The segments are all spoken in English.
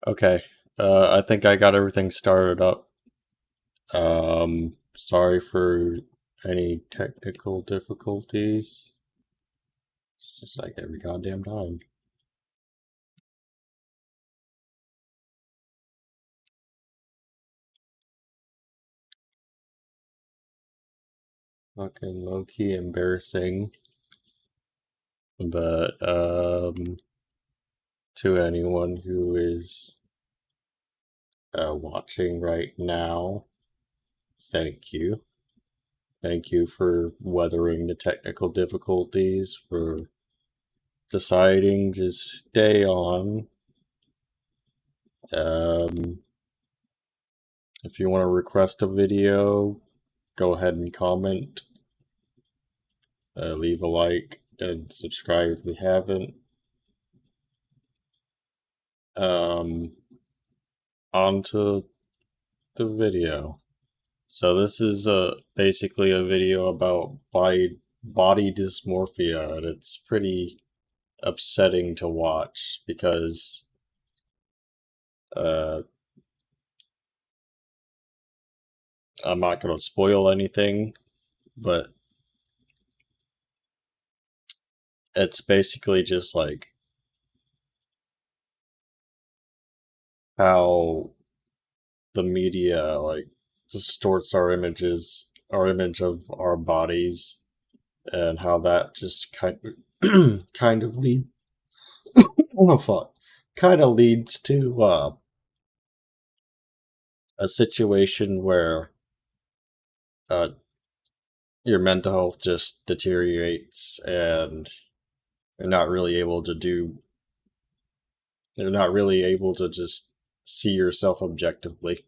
Okay, I think I got everything started up. Sorry for any technical difficulties. It's just like every goddamn time. Fucking low-key embarrassing, but to anyone who is watching right now, thank you. Thank you for weathering the technical difficulties, for deciding to stay on. Um, if you want to request a video, go ahead and comment, leave a like, and subscribe if you haven't. Um, On to the video. So this is basically a video about body dysmorphia, and it's pretty upsetting to watch because uh, I'm not going to spoil anything, but it's basically just like how the media like distorts our image of our bodies, and how that just kind of lead oh fuck kind of leads to a situation where uh, your mental health just deteriorates, and you're not really able to do you're not really able to just see yourself objectively.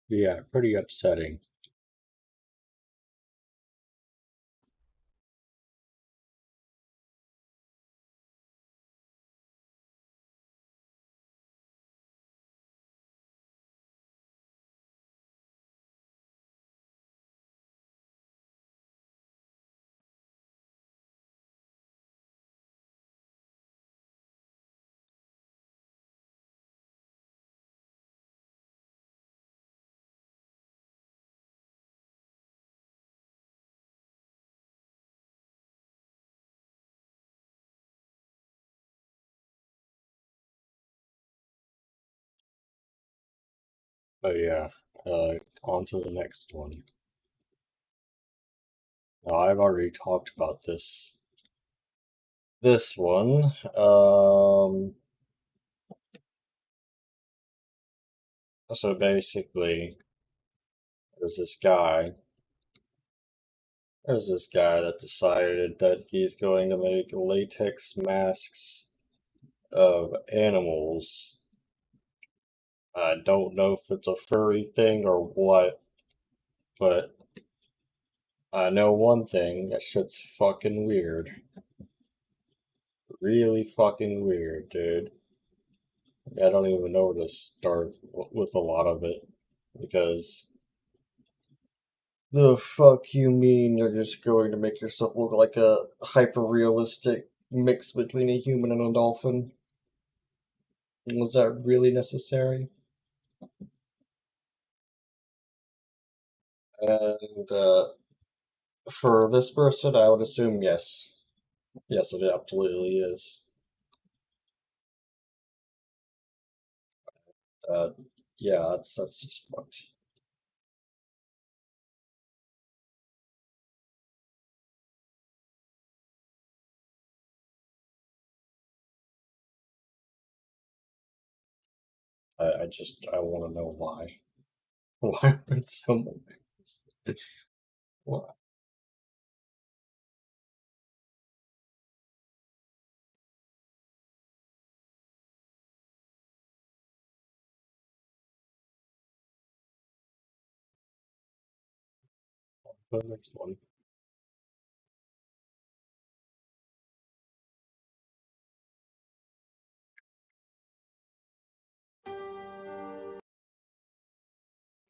Yeah, pretty upsetting. But yeah, on to the next one. Now, I've already talked about this one. So basically, there's this guy. There's this guy that decided that he's going to make latex masks of animals. I don't know if it's a furry thing or what, but I know one thing, that shit's fucking weird. Really fucking weird, dude. I don't even know where to start with a lot of it, because the fuck you mean you're just going to make yourself look like a hyper-realistic mix between a human and a dolphin? Was that really necessary? And for this person, I would assume yes. Yes, it absolutely is. Uh, yeah, that's just fucked. I want to know why. Why would someone do this? Why? The next one.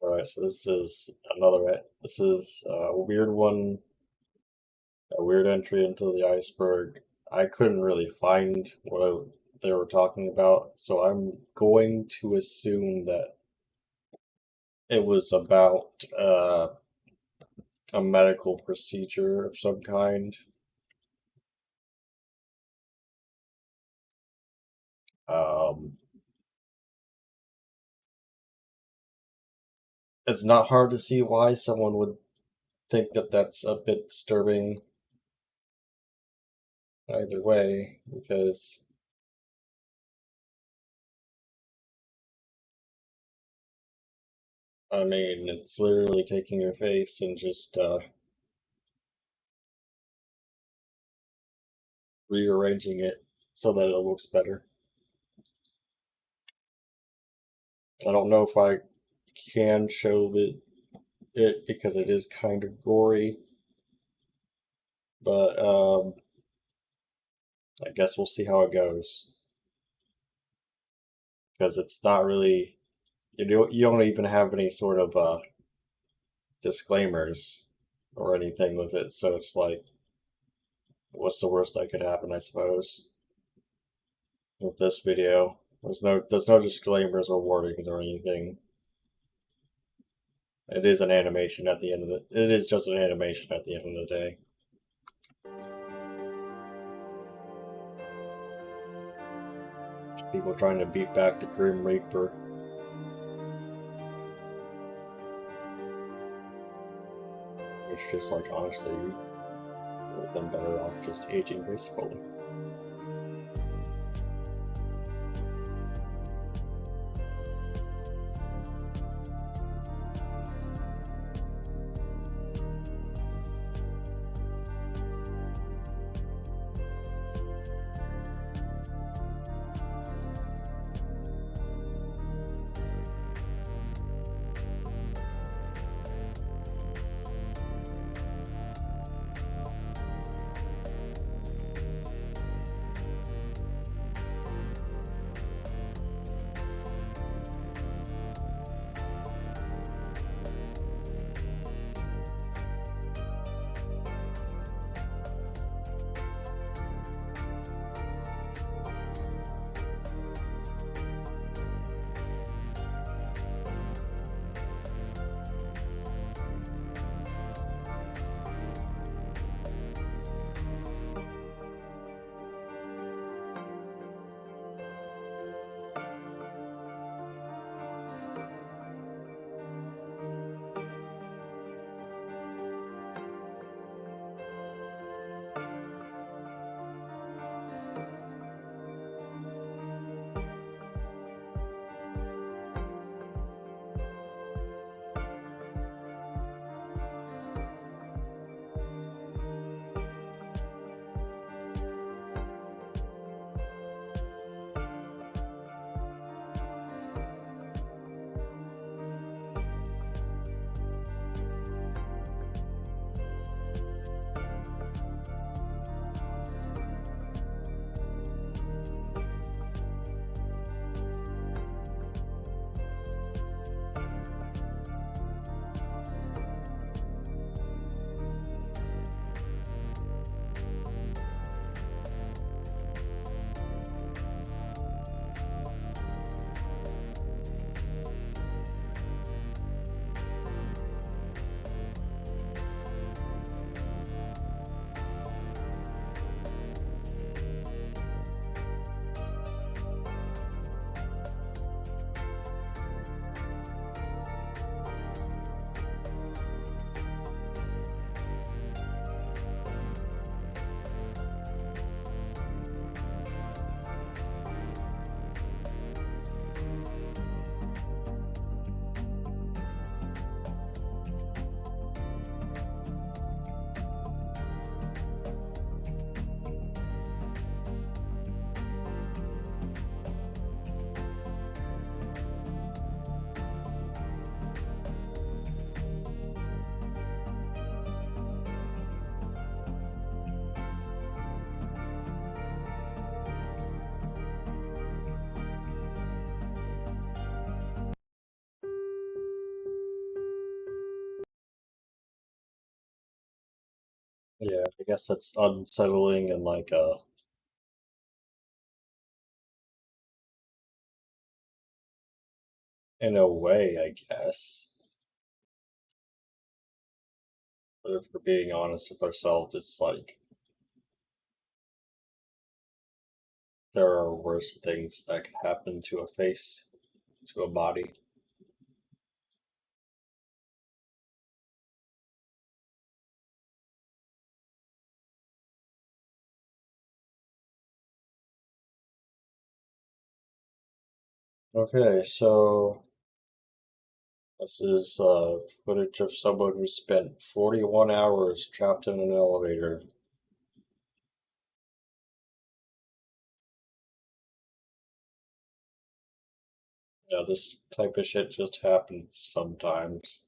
Alright, so this is a weird one, a weird entry into the iceberg. I couldn't really find what they were talking about, so I'm going to assume that it was about a medical procedure of some kind. Um, it's not hard to see why someone would think that that's a bit disturbing either way, because I mean, it's literally taking your face and just rearranging it so that it looks better. I don't know if I can show it because it is kind of gory, but I guess we'll see how it goes. Because it's not really, you don't even have any sort of disclaimers or anything with it, so it's like, what's the worst that could happen, I suppose, with this video. There's no disclaimers or warnings or anything. It is an animation at the end of it is just an animation at the end of the day. People trying to beat back the Grim Reaper. It's just like, honestly, you would have been better off just aging gracefully. Yeah, I guess that's unsettling and like in a way, I guess. But if we're being honest with ourselves, it's like there are worse things that could happen to a face, to a body. Okay, so this is footage of someone who spent 41 hours trapped in an elevator. Yeah, this type of shit just happens sometimes.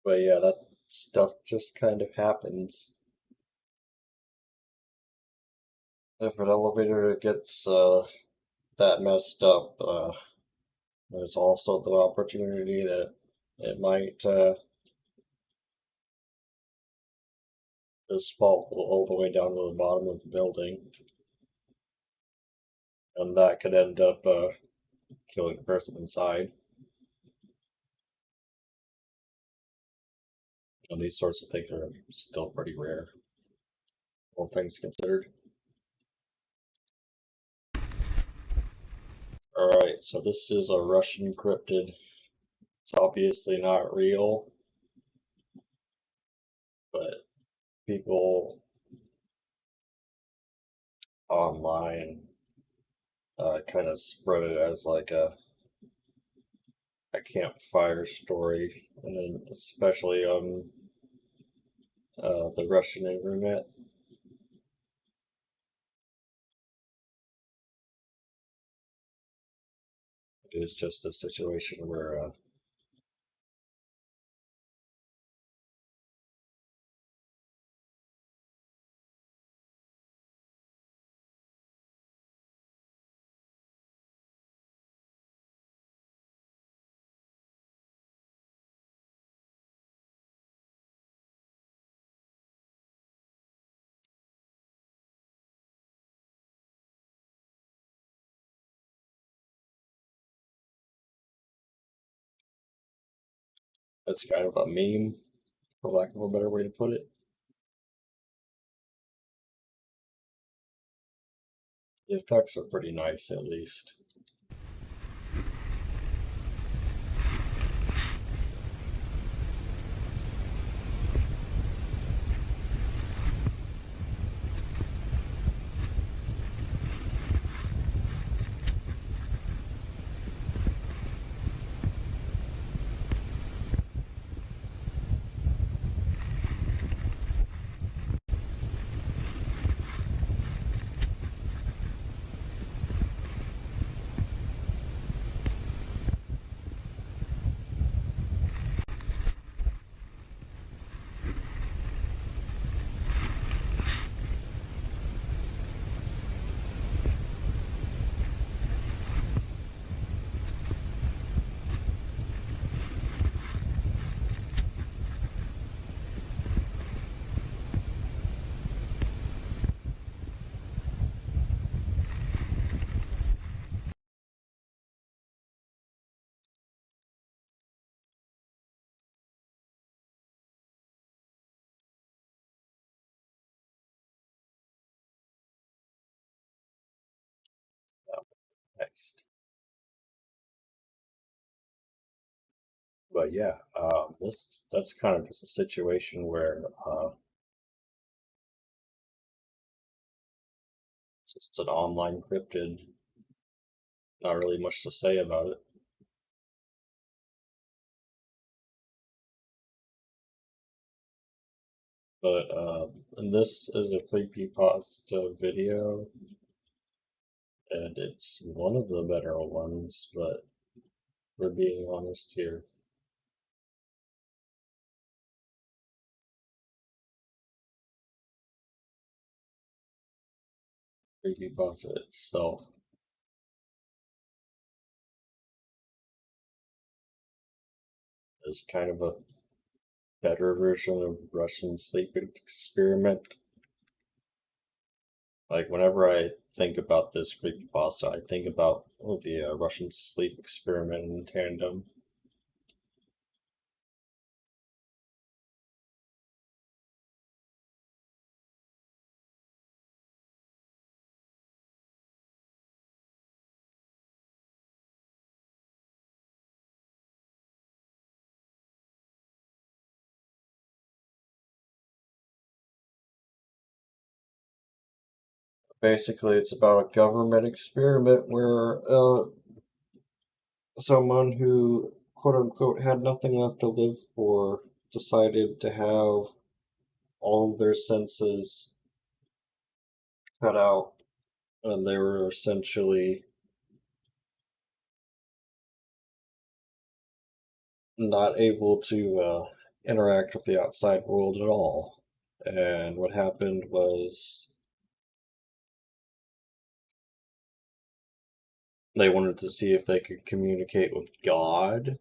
But yeah, that stuff just kind of happens. If an elevator gets that messed up, there's also the opportunity that it might just fall all the way down to the bottom of the building, and that could end up killing the person inside. And these sorts of things are still pretty rare, all things considered. Alright, so this is a Russian cryptid. It's obviously not real, but people online kind of spread it as like a campfire story, and then especially on the Russian internet. It was just a situation where it's kind of a meme, for lack of a better way to put it. The effects are pretty nice, at least. Next. But yeah, that's kind of just a situation where it's just an online cryptid. Not really much to say about it. But and this is a creepypasta video, and it's one of the better ones, but we're being honest here. Creepypasta itself is kind of a better version of Russian sleep experiment. Like whenever I think about this creepypasta, I think about the Russian sleep experiment in tandem. Basically, it's about a government experiment where someone who, quote unquote, had nothing left to live for decided to have all of their senses cut out, and they were essentially not able to interact with the outside world at all. And what happened was they wanted to see if they could communicate with God,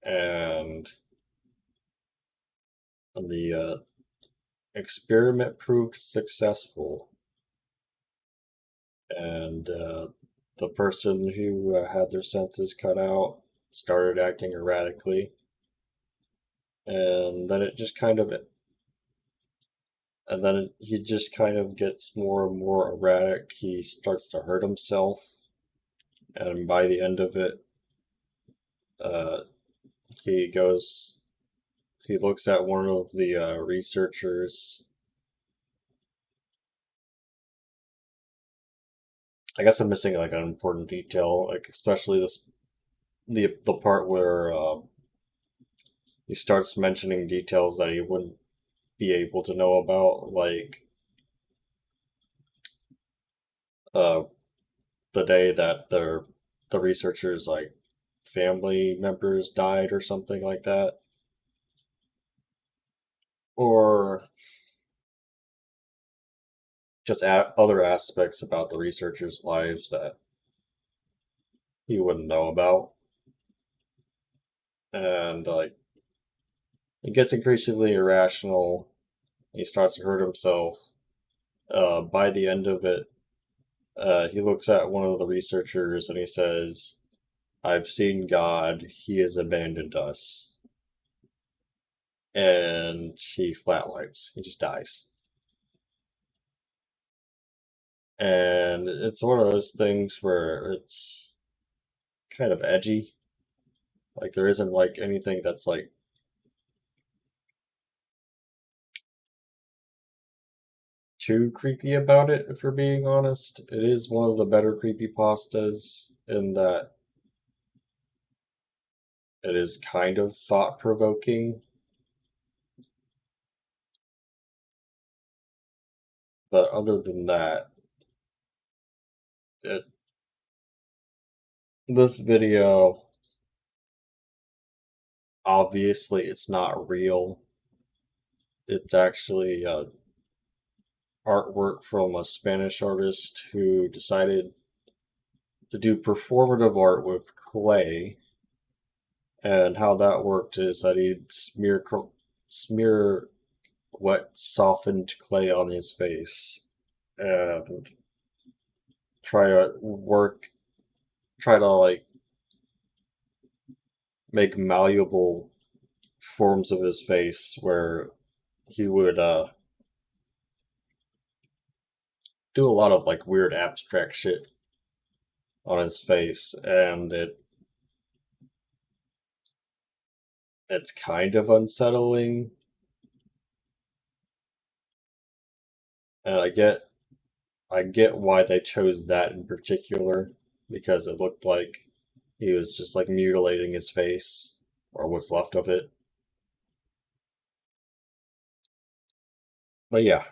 and the experiment proved successful. And the person who had their senses cut out started acting erratically, and then it just kind of and then he just kind of gets more and more erratic. He starts to hurt himself, and by the end of it, uh, he goes, he looks at one of the researchers. I guess I'm missing like an important detail, like especially the part where he starts mentioning details that he wouldn't be able to know about, like uh, the day that the researchers like family members died or something like that, or just other aspects about the researchers' lives that he wouldn't know about. And like it gets increasingly irrational. He starts to hurt himself. By the end of it, he looks at one of the researchers and he says, "I've seen God. He has abandoned us." And he flatlines. He just dies. And it's one of those things where it's kind of edgy. Like there isn't like anything that's like too creepy about it, if you're being honest. It is one of the better creepypastas in that it is kind of thought-provoking, but other than that, it, this video, obviously it's not real. It's actually artwork from a Spanish artist who decided to do performative art with clay. And how that worked is that he'd smear wet, softened clay on his face and try to like make malleable forms of his face where he would do a lot of like weird abstract shit on his face, and it's kind of unsettling. And I get why they chose that in particular, because it looked like he was just like mutilating his face, or what's left of it. But yeah.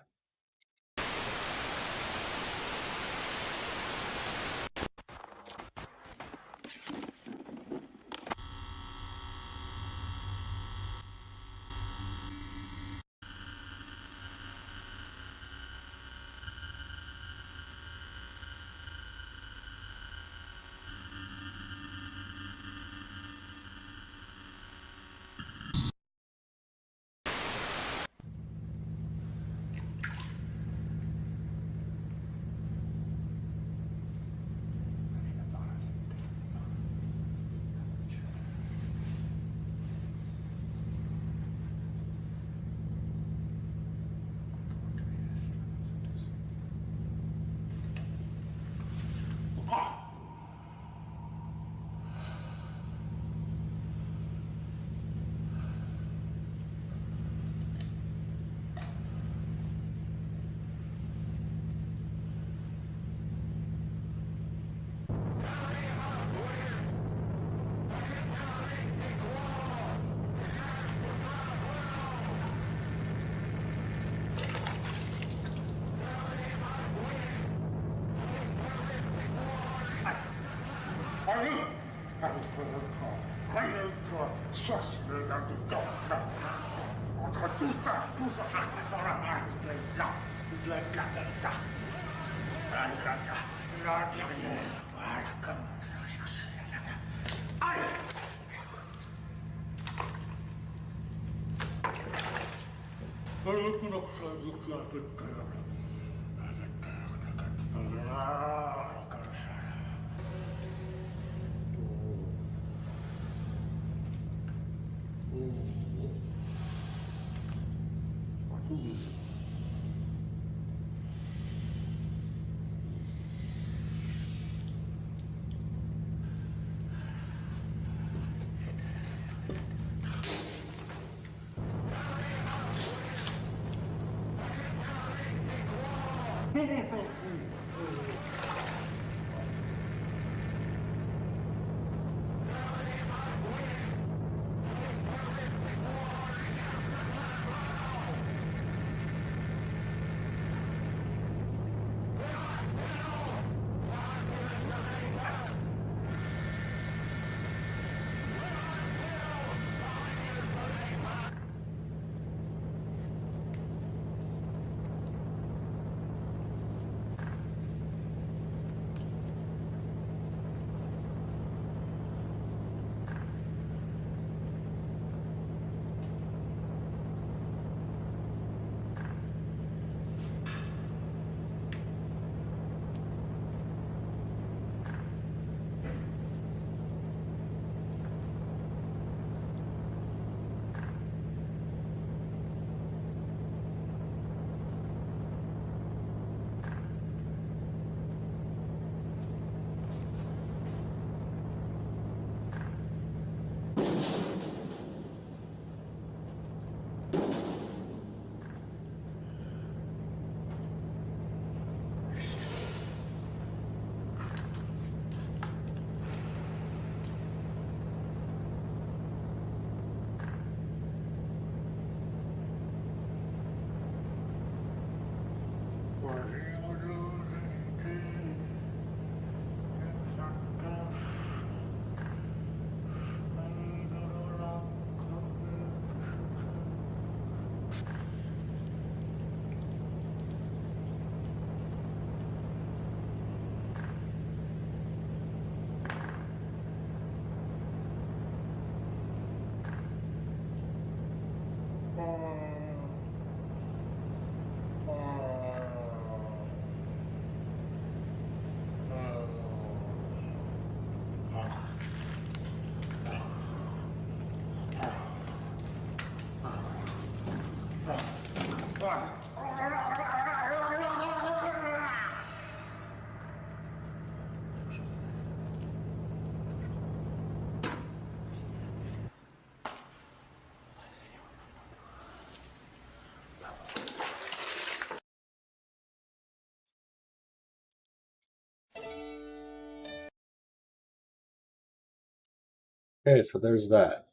Okay, so there's that.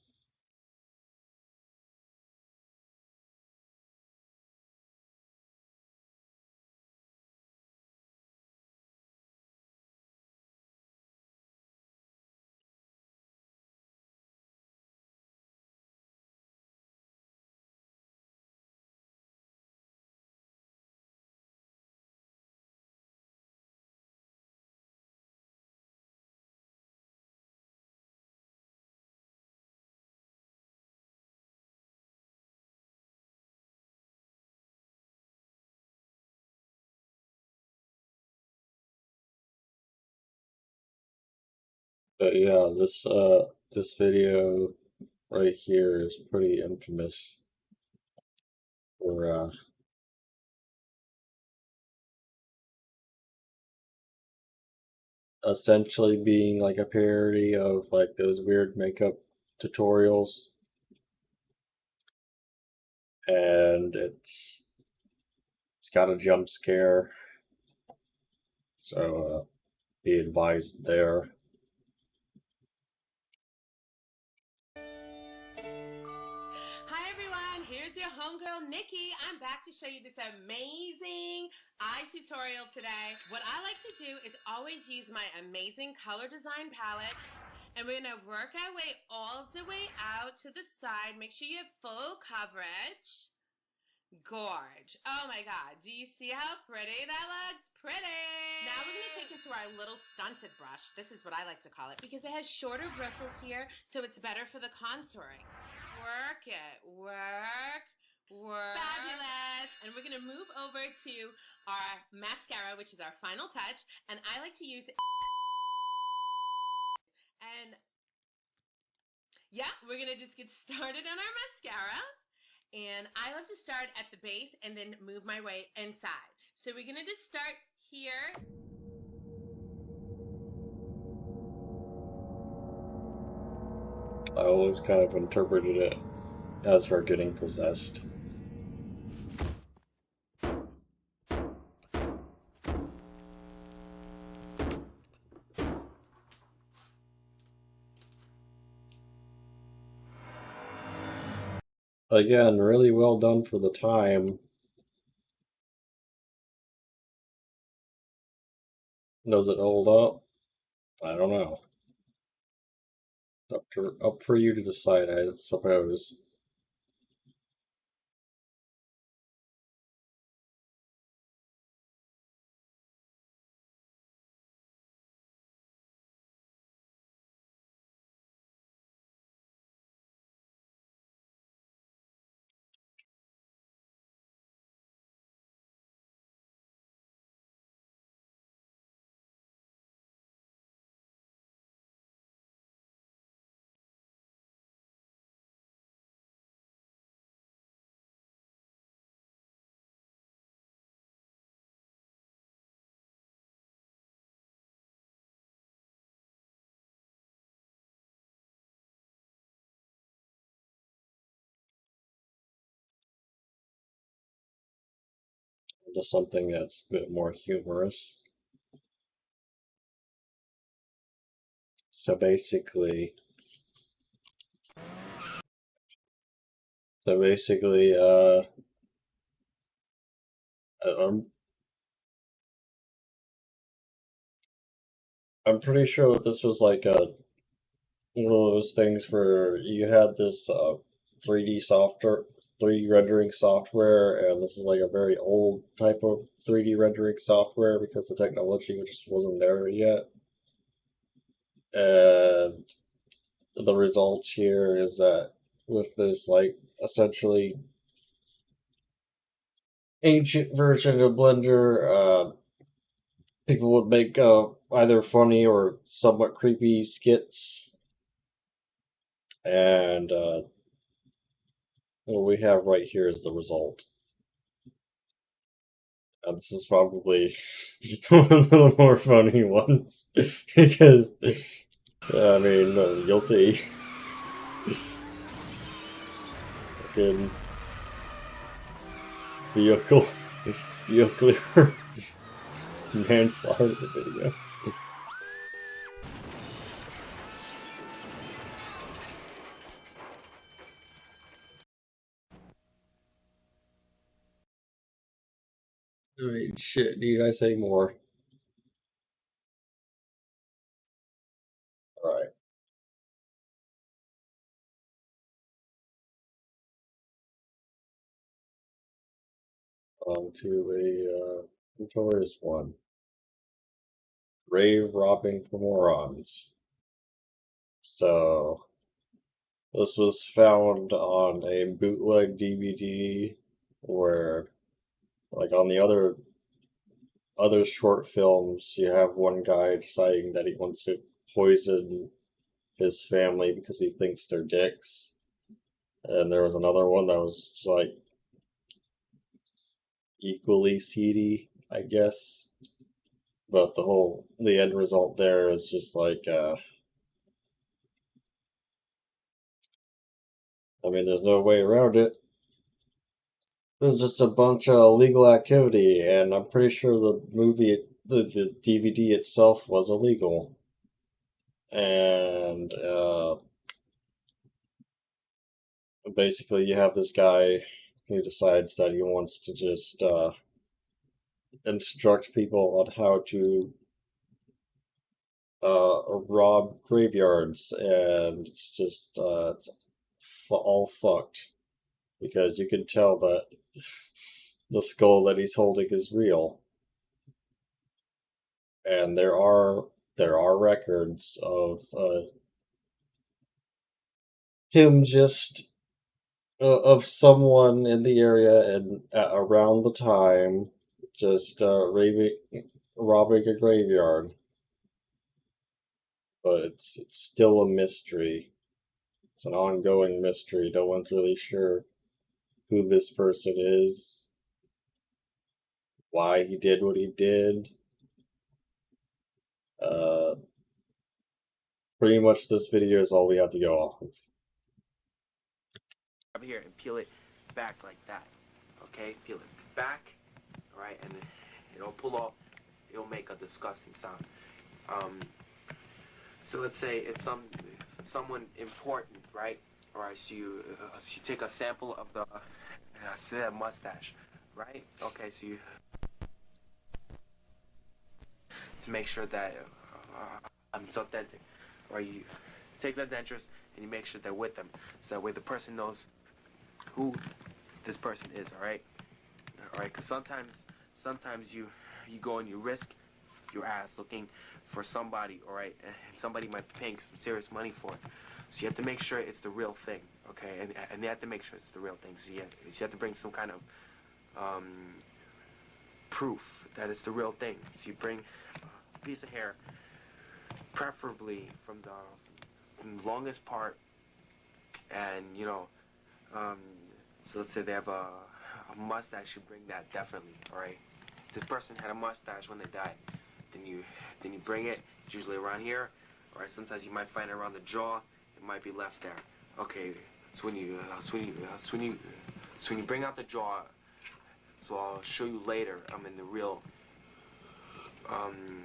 But yeah, this video right here is pretty infamous for essentially being like a parody of like those weird makeup tutorials, and it's got a jump scare, so be advised there. Hi everyone, here's your homegirl Nikki. I'm back to show you this amazing eye tutorial today. What I like to do is always use my amazing color design palette, and we're gonna work our way all the way out to the side. Make sure you have full coverage. Gorge. Oh my god, do you see how pretty that looks? Pretty! Now we're gonna take it to our little stunted brush. This is what I like to call it because it has shorter bristles here, so it's better for the contouring. Work it. Work. Work. Fabulous! And we're gonna move over to our mascara, which is our final touch, and I like to use it. And yeah, we're gonna just get started on our mascara. And I love to start at the base and then move my way inside. So we're gonna just start here. I always kind of interpreted it as her getting possessed. Again, really well done for the time. Does it hold up? I don't know. Up for you to decide, I suppose. Just something that's a bit more humorous. So basically, so basically, I'm I'm pretty sure that this was like one of those things where you had this 3D software, 3D rendering software, and this is like a very old type of 3D rendering software because the technology just wasn't there yet. And the result here is that with this like essentially ancient version of Blender, people would make either funny or somewhat creepy skits, and what we have right here is the result. And this is probably one of the more funny ones because I mean you'll see. Fucking vehicle vehicular manslaughter video. Shit, do you guys say more? Alright, on to a notorious one. Grave robbing for morons. So, this was found on a bootleg DVD where, like on the other short films, you have one guy deciding that he wants to poison his family because he thinks they're dicks. And there was another one that was like equally seedy, I guess. But the end result there is just like, I mean, there's no way around it. There's just a bunch of illegal activity, and I'm pretty sure the DVD itself was illegal. And basically, you have this guy who decides that he wants to just instruct people on how to rob graveyards, and it's just all fucked because you can tell that the skull that he's holding is real, and there are records of him just of someone in the area and around the time just robbing a graveyard, but it's still a mystery. It's an ongoing mystery. No one's really sure who this person is, why he did what he did. Uh, Pretty much this video is all we have to go off of. Up here and peel it back like that. Okay, peel it back, right, and it'll pull off. It'll make a disgusting sound. So let's say it's someone important, right? All right, so you take a sample of the say that mustache, right? Okay, so you to make sure that it's authentic, or you take the dentures and you make sure they're with them, so that way the person knows who this person is. All right, because sometimes you go and you risk your ass looking for somebody, all right, and somebody might be paying some serious money for it. So you have to make sure it's the real thing, okay, and you have to make sure it's the real thing. So you have to bring some kind of proof that it's the real thing. So you bring a piece of hair, preferably from the longest part, and so let's say they have a mustache. You bring that definitely, all right. If this person had a mustache when they died, then you bring it. It's usually around here, all right. Sometimes you might find it around the jaw. It might be left there. Okay. So when you bring out the jaw, so I'll show you later. I'm in the real um,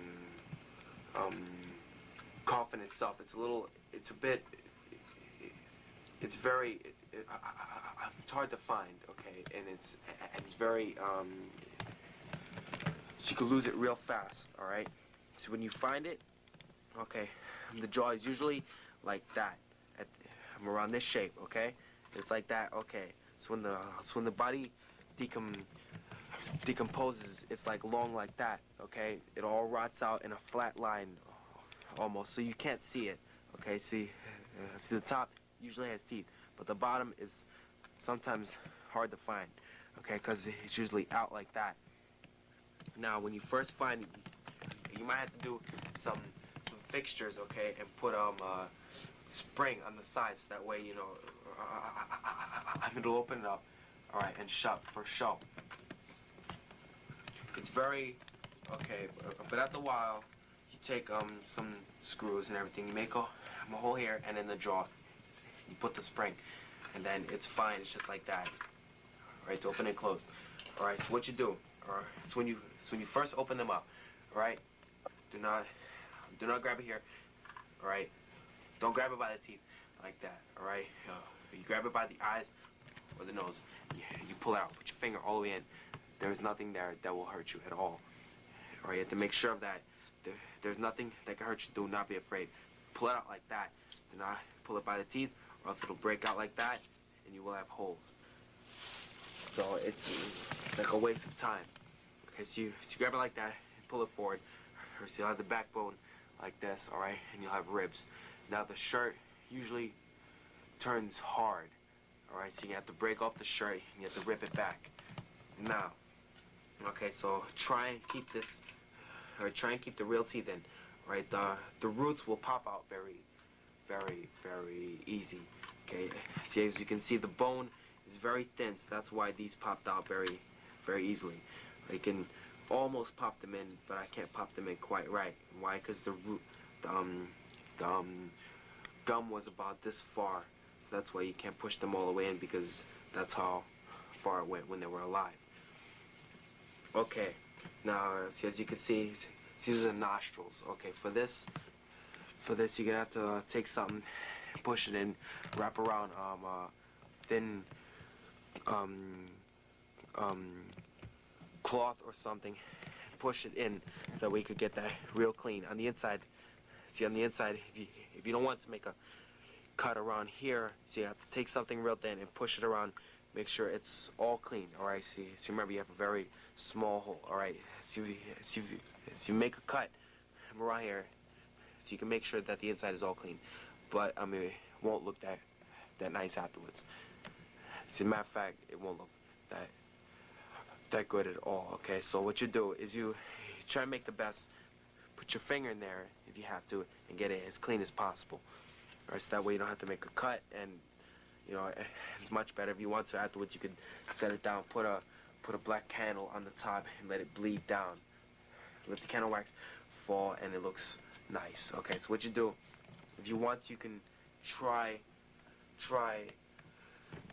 coffin itself. It's a bit. It's very. It's hard to find. Okay, and it's very. So you can lose it real fast. All right. So when you find it, okay, the jaw is usually like that. I'm around this shape. Okay, it's like that. Okay. So when the body decomposes, it's like long like that. Okay, it all rots out in a flat line, almost. So you can't see it. Okay. See the top usually has teeth, but the bottom is sometimes hard to find. Okay, because it's usually out like that. Now, when you first find it, you might have to do some fixtures, okay, and put spring on the sides. That way, it'll open it up, all right, and shut for show. It's very okay, but after a while, you take some screws and everything. You make a hole here, and in the jaw, you put the spring, and then it's fine. It's just like that. All right, it's open and closed. All right, so what you do? All right, so when you first open them up, all right, do not grab it here. All right, don't grab it by the teeth like that. All right, you grab it by the eyes or the nose. You pull it out. Put your finger all the way in. there is nothing there that will hurt you at all. All right, you have to make sure of that. There's nothing that can hurt you. Do not be afraid. Pull it out like that. Do not pull it by the teeth, or else it'll break out like that, and you will have holes. So it's like a waste of time. Okay, so you grab it like that and pull it forward. Or so you'll have the backbone like this, all right, and you'll have ribs. Now the shirt usually turns hard, all right, so you have to break off the shirt and you have to rip it back. Now, okay, so try and keep this, or try and keep the real teeth in, right? The roots will pop out very, very, very easy. Okay, see, as you can see, the bone is very thin, so that's why these popped out very, very easily. I can almost pop them in, but I can't pop them in quite right. Why? Because the root, gum was about this far, so that's why you can't push them all the way in, because that's how far it went when they were alive. Okay, now see, as you can see, these are the nostrils. Okay, for this you're gonna have to take something, push it in, wrap around thin cloth or something, push it in so that we could get that real clean. On the inside, see, on the inside, if you don't want to make a cut around here, so you have to take something real thin and push it around, make sure it's all clean. All right, see, so remember, you have a very small hole. All right, so you make a cut around here, so you can make sure that the inside is all clean. But I mean, it won't look that nice afterwards. As a matter of fact, it won't look that good at all. Okay, so what you do is you try and make the best. Put your finger in there if you have to, and get it as clean as possible. All right, so that way you don't have to make a cut, and you know, it's much better. If you want to afterwards, you could set it down, put a black candle on the top, and let it bleed down. Let the candle wax fall, and it looks nice. Okay, so what you do, if you want, you can try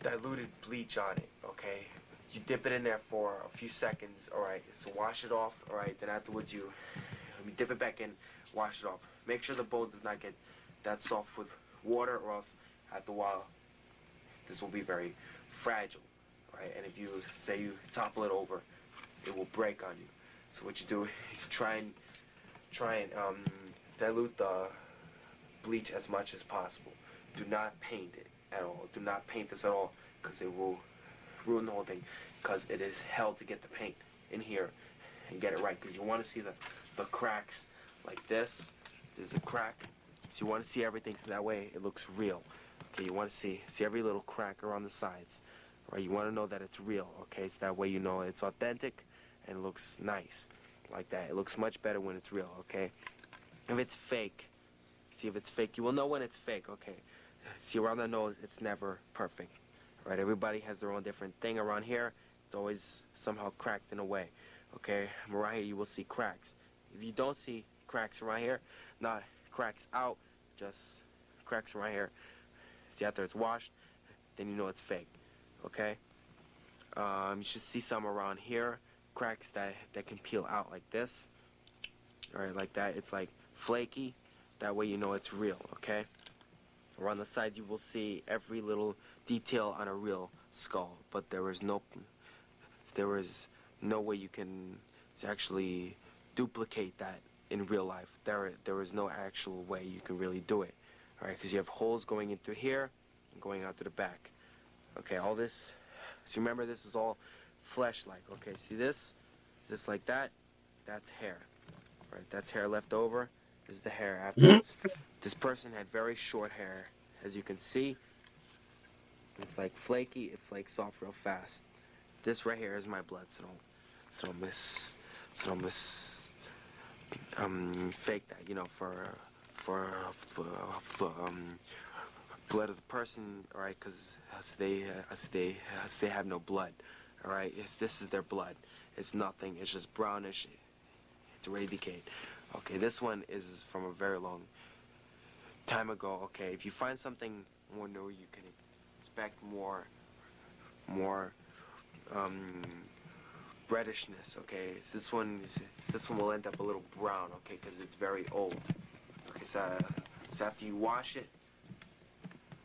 diluted bleach on it. Okay, you dip it in there for a few seconds. All right, so wash it off. All right, then afterwards you dip it back in, wash it off. Make sure the bone does not get that soft with water, or else after a while this will be very fragile. Right, and if you say you topple it over, it will break on you. So what you do is try and dilute the bleach as much as possible. Do not paint it at all. Do not paint this at all, because it will ruin the whole thing, because it is hell to get the paint in here and get it right, because you want to see the cracks like this. There's a crack, so you want to see everything, so that way it looks real. Okay, you want to see every little crack around the sides. Right, you want to know that it's real. Okay, so that way you know it's authentic and it looks nice like that. It looks much better when it's real. Okay, if it's fake, see, if it's fake, you will know when it's fake. Okay, see, around the nose, it's never perfect. Right, everybody has their own different thing. Around here, it's always somehow cracked in a way. Okay, around here you will see cracks. If you don't see cracks around here, not cracks out, just cracks around here, see, after it's washed, then you know it's fake. Okay, you should see some around here, cracks that can peel out like this. All right, like that. It's like flaky. That way you know it's real. Okay. Around the sides you will see every little detail on a real skull, but there is no way you can actually duplicate that in real life. There is no actual way you can really do it. All right, because you have holes going in through here and going out to the back. Okay, all this, so remember, this is all flesh-like. Okay, see this like that? That's hair. Right, that's hair left over. This is the hair afterwards. This person had very short hair, as you can see. It's like flaky, it flakes off real fast. This right here is my blood, so don't fake that, you know, for blood of the person, all right, because they have no blood, all right. This is their blood. It's nothing. It's just brownish. It's already decayed. Okay, this one is from a very long time ago. Okay, if you find something more new, you can expect more redishness. Okay, this one will end up a little brown. Okay, because it's very old. Okay, so after you wash it,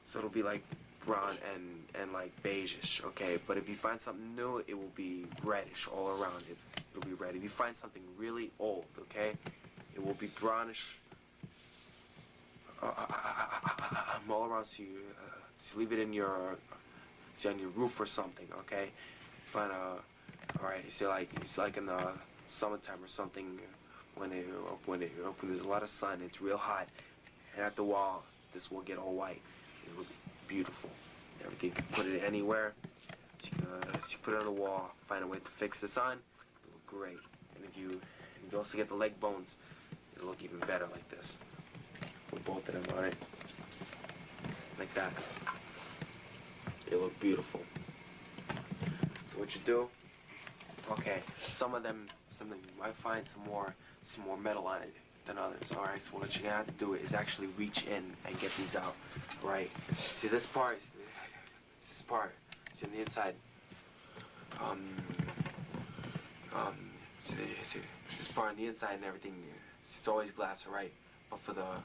so it'll be like brown and like beigeish, okay? But if you find something new, it will be reddish all around it. It'll be red. If you find something really old, okay, it will be brownish all around. So you leave it in your, on your roof or something, okay? But all right, so like it's like in the summertime or something, when there's a lot of sun, it's real hot, and at the wall, this will get all white. It will be beautiful. Everything, you can put it anywhere. So you put it on the wall, find a way to fix the sun, it'll look great. And if you also get the leg bones, it'll look even better like this. With both of them, alright? Like that. It'll look beautiful. So what you do, okay, some of them you might find some more metal on it than others. Alright, so what you're gonna have to do is actually reach in and get these out. Right? See this part, see on the inside. See this part on the inside and everything, it's always glass, alright? But for the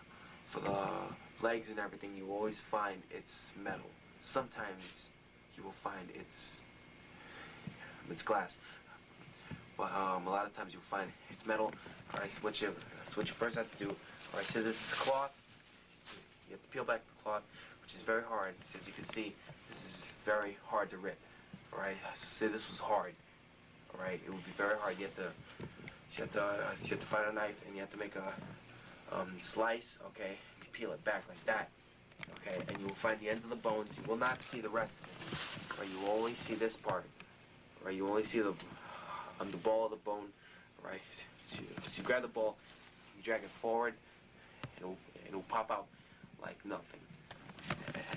legs and everything, you always find it's metal. Sometimes you will find it's glass. But a lot of times you'll find it's metal. Alright, so what you first have to do, alright, so this is cloth. You have to peel back the cloth, which is very hard. So as you can see, this is very hard to rip. Alright, say this was hard. Alright, it would be very hard. You have to find a knife and you have to make a slice, okay? You peel it back like that. Okay, and you will find the ends of the bones. You will not see the rest of it. Right, you will only see this part. Right, you only see the ball of the bone. Right, so you grab the ball, you drag it forward, and it'll pop out like nothing.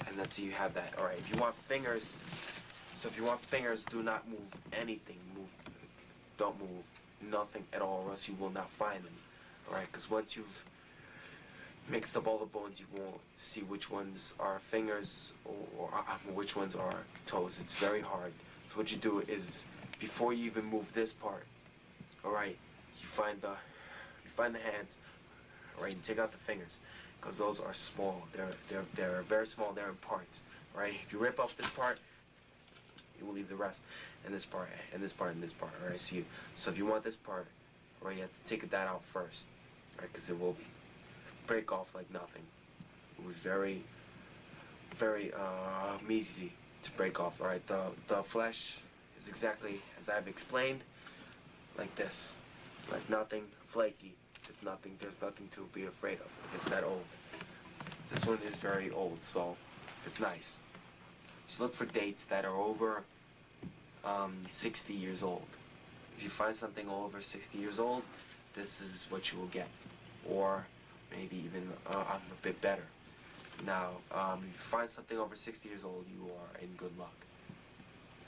And that's how you have that. All right, if you want fingers, do not move anything. Don't move nothing at all, or else you will not find them. All right, because once you've mixed up all the bones, you won't see which ones are fingers or which ones are toes. It's very hard. So what you do is, before you even move this part, all right, you find the hands, all right, and take out the fingers, because those are small. They're very small. They're in parts, right? If you rip off this part, you will leave the rest, and this part, and this part, and this part. All right, so if you want this part, all right, you have to take that out first, right? Because it will break off like nothing. It was very, very easy to break off. All right, the flesh is exactly as I've explained, like this, like nothing, flaky. It's nothing. There's nothing to be afraid of. It's that old. This one is very old, so it's nice. So look for dates that are over 60 years old. If you find something over 60 years old, this is what you will get, or maybe even a bit better. Now, if you find something over 60 years old, you are in good luck.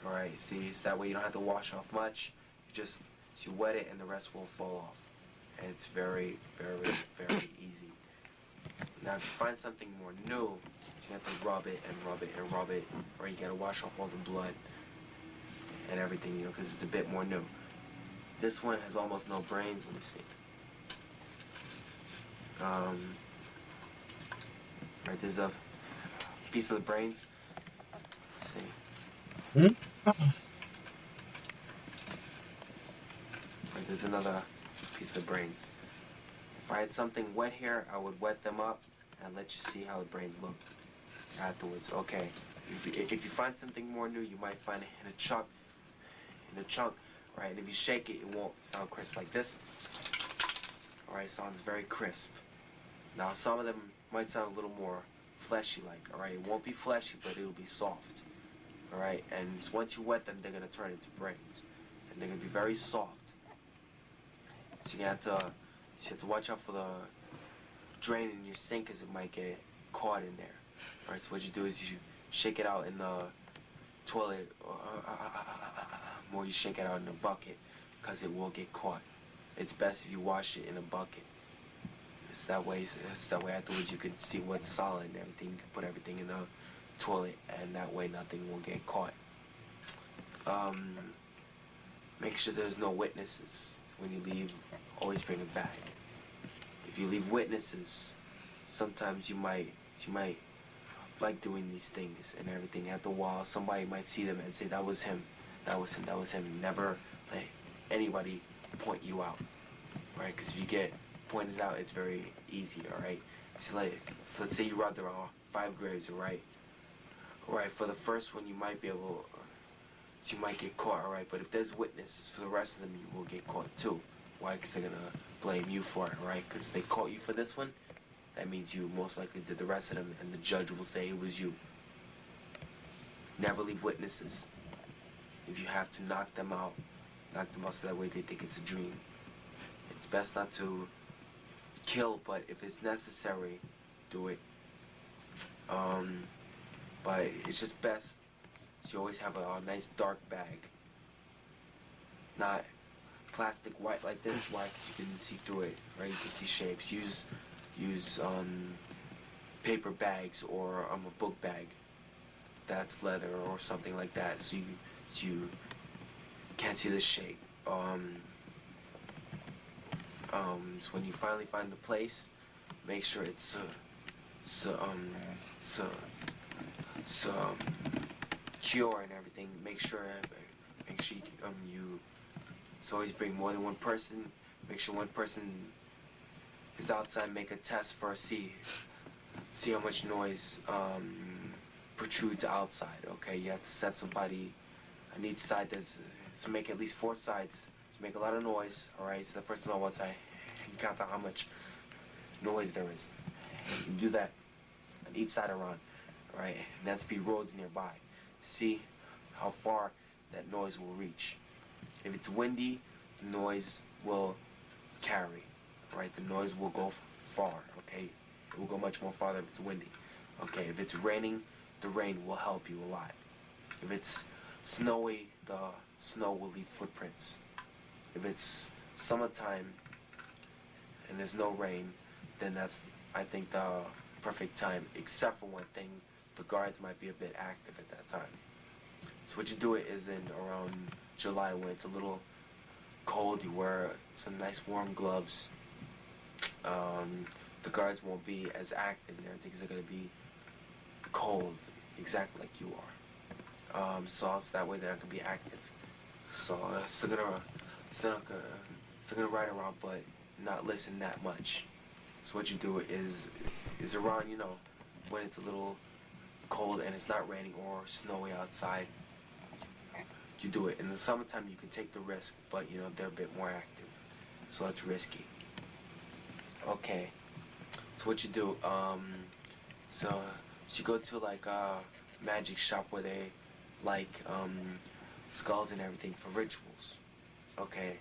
All right, see, it's that way you don't have to wash off much. You wet it and the rest will fall off. And it's very, very, very easy. Now, if you find something more new, you have to rub it and rub it and rub it, or you gotta wash off all the blood and everything, because it's a bit more new. This one has almost no brains. Let me see. Right, there's a piece of the brains. Let's see. Right, there's another piece of the brains. If I had something wet here, I would wet them up and let you see how the brains look afterwards. Okay. If you find something more new, you might find it in a chunk. Right, and if you shake it, it won't sound crisp like this. Alright, sounds very crisp. Now, some of them might sound a little more fleshy-like. Alright, it won't be fleshy, but it'll be soft. Alright, and once you wet them, they're going to turn into brains. And they're going to be very soft. So you have to watch out for the drain in your sink, because it might get caught in there. Alright, so what you do is you shake it out in the toilet, or you shake it out in a bucket, because it will get caught. It's best if you wash it in a bucket. It's that way afterwards you can see what's solid and everything. You can put everything in the toilet, and that way nothing will get caught. Make sure there's no witnesses. When you leave, always bring a bag. If you leave witnesses, sometimes you might like doing these things and everything. At the wall, somebody might see them and say, that was him, that was him, that was him. Never let anybody point you out, right? Because if you get pointed out, it's very easy, all right? So let's say you robbed around 5 graves, right? Right, for the first one, you might be able, you might get caught, all right? But if there's witnesses for the rest of them, you will get caught too. Why? Because they're gonna blame you for it, right? Because they caught you for this one, that means you most likely did the rest of them, and the judge will say it was you. Never leave witnesses. If you have to knock them out so that way they think it's a dream. It's best not to kill, but if it's necessary, do it. But it's just best so you always have a nice dark bag. Not plastic white like this, why? Because you can see through it, right? You can see shapes. Use paper bags or a book bag that's leather or something like that, so you can't see the shape. So when you finally find the place, make sure it's secure and everything. Make sure you so always bring more than one person. Make sure one person is outside. Make a test first. See how much noise protrudes outside. Okay, you have to set somebody on each side. So make at least 4 sides to make a lot of noise. All right, so the person on one side, you count out how much noise there is. You do that on each side around. All right, and that's be roads nearby. See how far that noise will reach. If it's windy, the noise will carry. Right, the noise will go far. Okay, it will go much more farther if it's windy. Okay, if it's raining, the rain will help you a lot. If it's snowy, the snow will leave footprints. If it's summertime and there's no rain, then that's, I think, the perfect time, except for one thing, the guards might be a bit active at that time. So what you do is in around July when it's a little cold, you wear some nice warm gloves. The guards won't be as active and everything because they're going to be cold, exactly like you are. So that way they're not going to be active. So still gonna ride around, but not listen that much. So what you do is around, when it's a little cold and it's not raining or snowy outside, you do it. In the summertime, you can take the risk, but they're a bit more active, so it's risky. Okay, so what you do, so you go to like a magic shop where they like skulls and everything for rituals. Okay,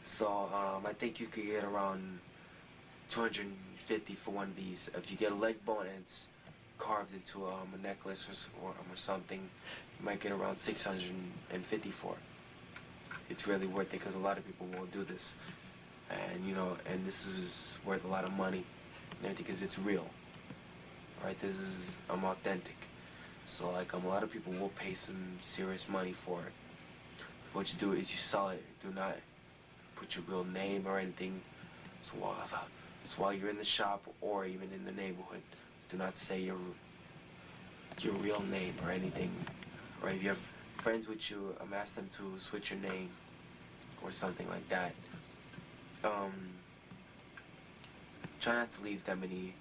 so I think you could get around 250 for one of these. If you get a leg bone and it's carved into a necklace or something, you might get around 650 for it. It's really worth it because a lot of people won't do this, and this is worth a lot of money and everything because it's real. Right? This is authentic. So like a lot of people will pay some serious money for it. So what you do is you sell it. Do not put your real name or anything. So while you're in the shop or even in the neighborhood, do not say your real name or anything. Or if you have friends with you, ask them to switch your name or something like that. Try not to leave that many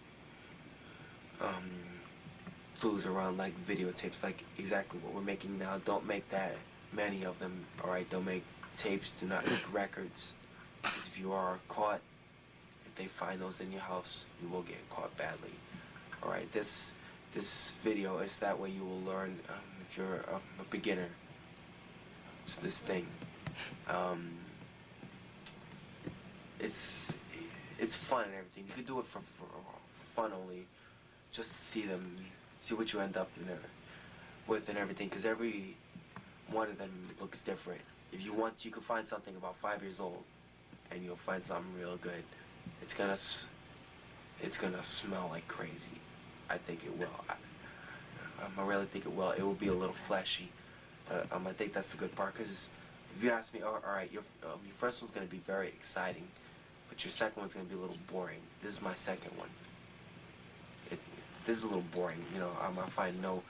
clues around like videotapes, like exactly what we're making now. Don't make that many of them. All right, don't make tapes. Do not make records, because if you are caught, if they find those in your house, you will get caught badly. All right, this video is that way you will learn if you're a beginner to this thing. It's fun and everything. You can do it for fun only, just to see what you end up with and everything, because every one of them looks different. If you want, you can find something about 5 years old, and you'll find something real good. It's gonna smell like crazy. I think it will. I really think it will. It will be a little fleshy, but I think that's the good part. Because if you ask me, all right, your first one's gonna be very exciting, but your second one's gonna be a little boring. This is my second one. this is a little boring. You know, I find no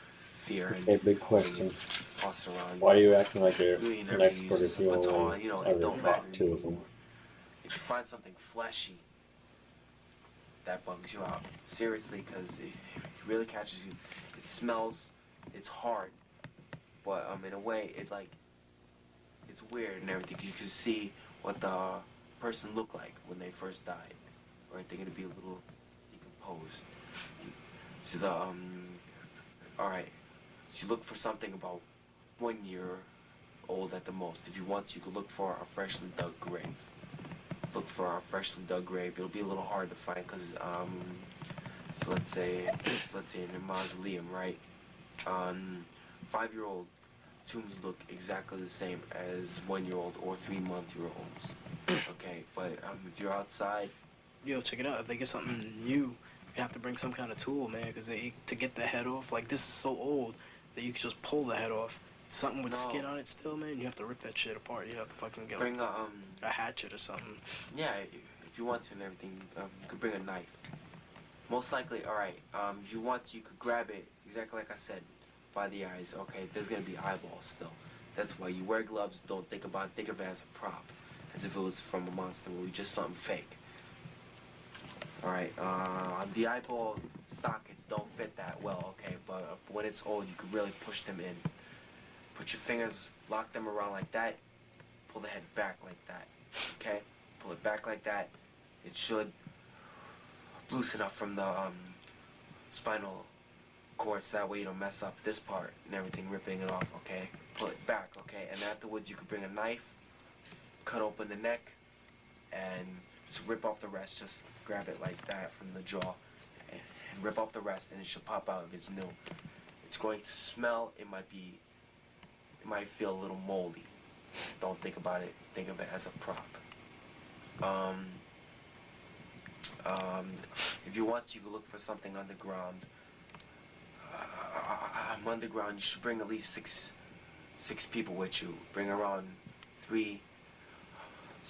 fear in Okay, big holding it, question. toss it around. Why are you acting like You an never expert use if a you only baton. You know, it ever don't matter caught two of them? anymore. If you find something fleshy, that bugs you out. Seriously, because it really catches you. It smells, it's hard, but in a way, it's weird and everything. You can see what the person looked like when they first died, right? They're gonna be a little decomposed. So all right. So you look for something about 1 year old at the most. If you want, you could look for a freshly dug grave. Look for a freshly dug grave. It'll be a little hard to find because so let's say in a mausoleum, right? 5-year-old tombs look exactly the same as 1-year-old or 3-month-year-olds. Okay, but if you're outside, Yo, check it out. If they get something new, you have to bring some kind of tool, man, because to get the head off, like this is so old that you can just pull the head off. Something with No. skin on it still, man. You have to rip that shit apart. You have to fucking get bring like a hatchet or something. yeah, if you want to and everything, you could bring a knife. Most likely, all right. If you want, you could grab it exactly like I said, by the eyes. Okay, there's gonna be eyeballs still. That's why you wear gloves. Don't think about it. Think of it as a prop, as if it was from a monster movie, just something fake. All right. The eyeball sockets don't fit that well. Okay, but when it's old, you could really push them in. Put your fingers, lock them around like that. Pull the head back like that. Okay, pull it back like that. It should loosen up from the spinal cord, so that way you don't mess up this part and everything, ripping it off. Okay, pull it back. Okay, and afterwards you could bring a knife, cut open the neck, and just rip off the rest. Just grab it like that from the jaw and rip off the rest, and it should pop out if it's new. It's going to smell. It might feel a little moldy. Don't think about it. Think of it as a prop. If you want, you can look for something underground. Underground, you should bring at least six people with you. Bring around three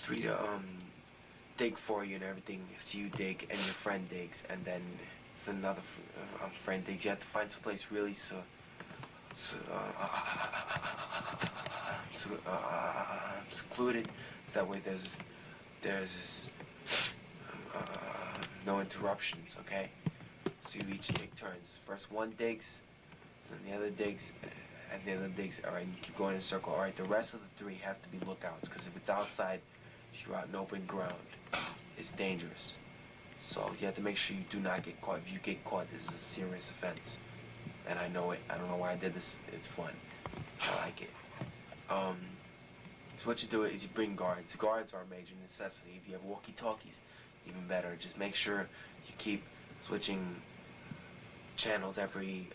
to dig for you and everything. So you dig and your friend digs, and then it's another friend digs. You have to find some place really secluded, so that way there's no interruptions. Okay, so you each take turns. First one digs, then the other digs, and the other digs. All right, you keep going in a circle. All right, the rest of the 3 have to be lookouts, because if it's outside, you're out in open ground. It's dangerous. So you have to make sure you do not get caught. If you get caught, this is a serious offense. And I know it. I don't know why I did this. It's fun. I like it. So what you do is you bring guards. Guards are a major necessity. If you have walkie-talkies, even better. Just make sure you keep switching channels every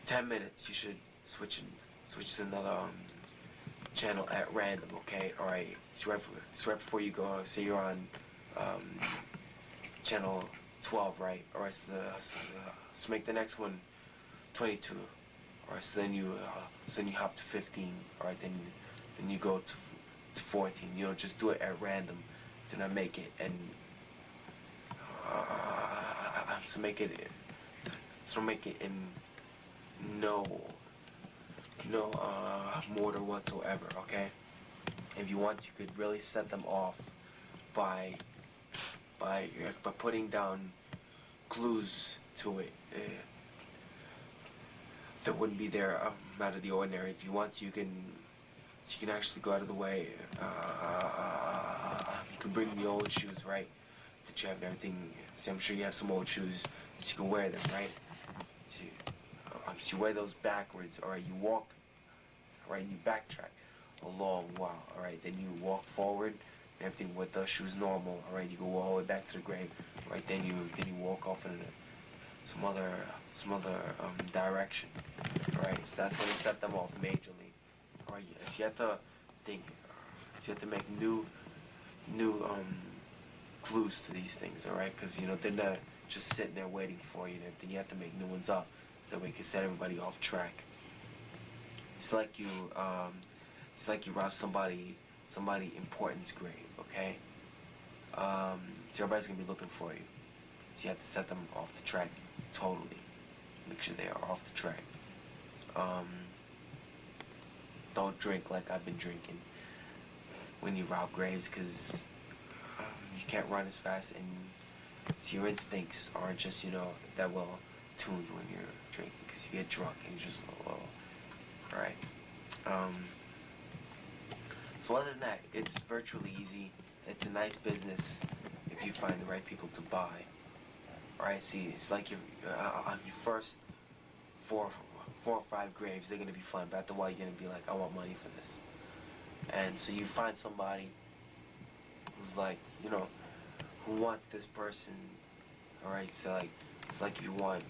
10 minutes. You should switch to another channel at random. Okay. All right. So right before you go, say you're on channel 12, right? All right. So make the next one 22. All right. So then you hop to 15. All right. Then you go to 14. You know, just do it at random. Do not make it and so make it in no mortar whatsoever. Okay. If you want, you could really set them off by putting down clues to it that wouldn't be there out of the ordinary. If you want, you can actually go out of the way. You can bring the old shoes, right? That you have and everything. See, I'm sure you have some old shoes that you can wear them, right? So you wear those backwards, all right? You walk, all right? And you backtrack a long while, all right? Then you walk forward, and everything with the shoes normal, all right? You go all the way back to the grave, right? Then you walk off in some other direction, all right? So that's going to set them off majorly, all right? So you have to think, so you have to make new clues to these things, all right? Because you know they're not just sitting there waiting for you and everything. You have to make new ones up so that we can set everybody off track. It's like you rob somebody important's grave, okay? So everybody's gonna be looking for you. So you have to set them off the track totally. Make sure they are off the track. Um, don't drink like I've been drinking when you rob graves, because you can't run as fast, and your instincts aren't just, that well tuned when you're drinking, because you get drunk and you're just a little, right? Um, so other than that, it's virtually easy. It's a nice business if you find the right people to buy. Alright, see, it's like on your first four, 4 or 5 graves, they're gonna be fun, but after a while, you're gonna be like, I want money for this. And so you find somebody who's like, who wants this person. Alright, so like, it's like if you want